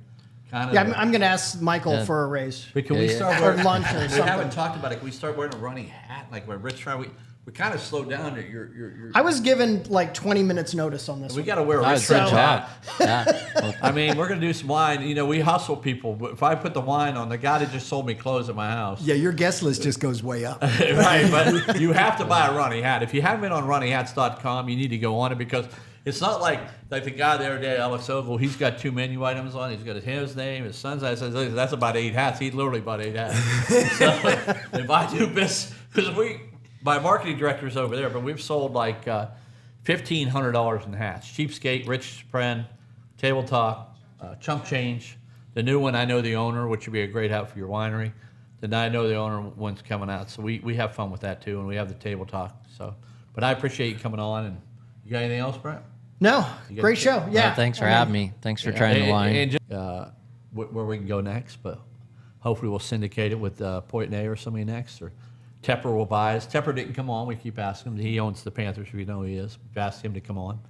kind of. yeah, I'm going to ask Michael for a raise. But can Yeah, we yeah. start Or wearing lunch or We something. haven't talked about it. Can we start wearing a running hat like when Rich tried? We kind of slowed down. You're I was given like 20 minutes notice on this we one. got to wear a That Rich was good hat. job. Yeah. Well, I mean, we're gonna do some wine. You know, we hustle people. But if I put the wine on, the guy that just sold me clothes at my house. Yeah, your guest list just goes way up. Right, but you have to buy a running hat. If you haven't been on runninghats.com, you need to go on it because It's not like the guy the other day, Alex Ogle. He's got 2 menu items on. He's got his name, his son's. I said that's about 8 hats. He literally bought 8 hats. So if I do business, because my marketing director's over there, but we've sold like $1,500 in hats. Cheapskate, Rich Friend, Table Talk, Chump Change. The new one, I Know the Owner, which would be a great hat for your winery. The I Know the Owner one's coming out, so we have fun with that too, and we have the Table Talk. So, but I appreciate you coming on. And you got anything else, Brent? No, great show. Yeah. Thanks for having me. Thanks for trying the wine. And just, where we can go next, but hopefully we'll syndicate it with Poitney or somebody next, or Tepper will buy us. Tepper didn't come on. We keep asking him. He owns the Panthers. We know he is. We've asked him to come on.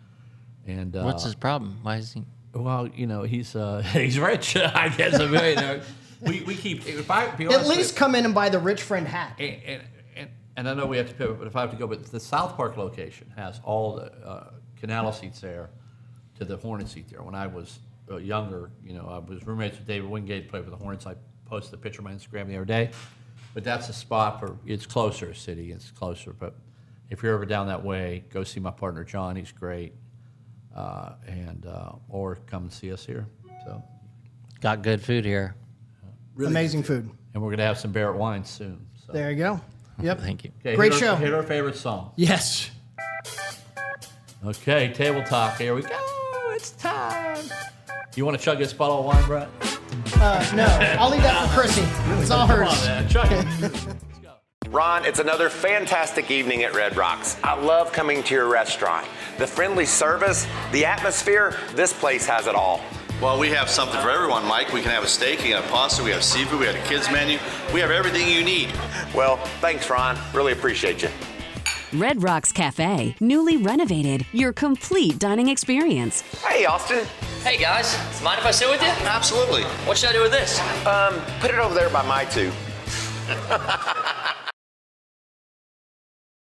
And What's his problem? Why is he? Well, he's rich. I guess. We keep. If I be At honest least come in and buy the Rich Friend hat. And I know we have to pivot, but if I have to go, but the South Park location has all the Canalo seats there to the Hornet seat there. When I was younger, I was roommates with David Wingate, played for the Hornets. I posted a picture on my Instagram the other day. But that's a spot it's closer, city, it's closer. But if you're ever down that way, go see my partner John. He's great, or come and see us here. So, Got good food here. Really Amazing food. and we're gonna have some Barrett wine soon. So. There you go. Yep. Thank you. Okay, Great hit show. Hit our favorite song. Yes. Okay, Table Talk. Here we go. It's time. You want to chug this bottle of wine, Brett? No, I'll leave that for Chrissy. It's all hers. Come on, man. Chug it. Let's go. Ron, it's another fantastic evening at Red Rocks. I love coming to your restaurant. The friendly service, the atmosphere, this place has it all. Well, we have something for everyone, Mike. We can have a steak, we have pasta, we have seafood, we have a kids menu. We have everything you need. Well, thanks, Ron. Really appreciate you. Red Rocks Cafe, newly renovated. Your complete dining experience. Hey, Austin. Hey guys, mind if I sit with you? Absolutely. What should I do with this? Put it over there by my two.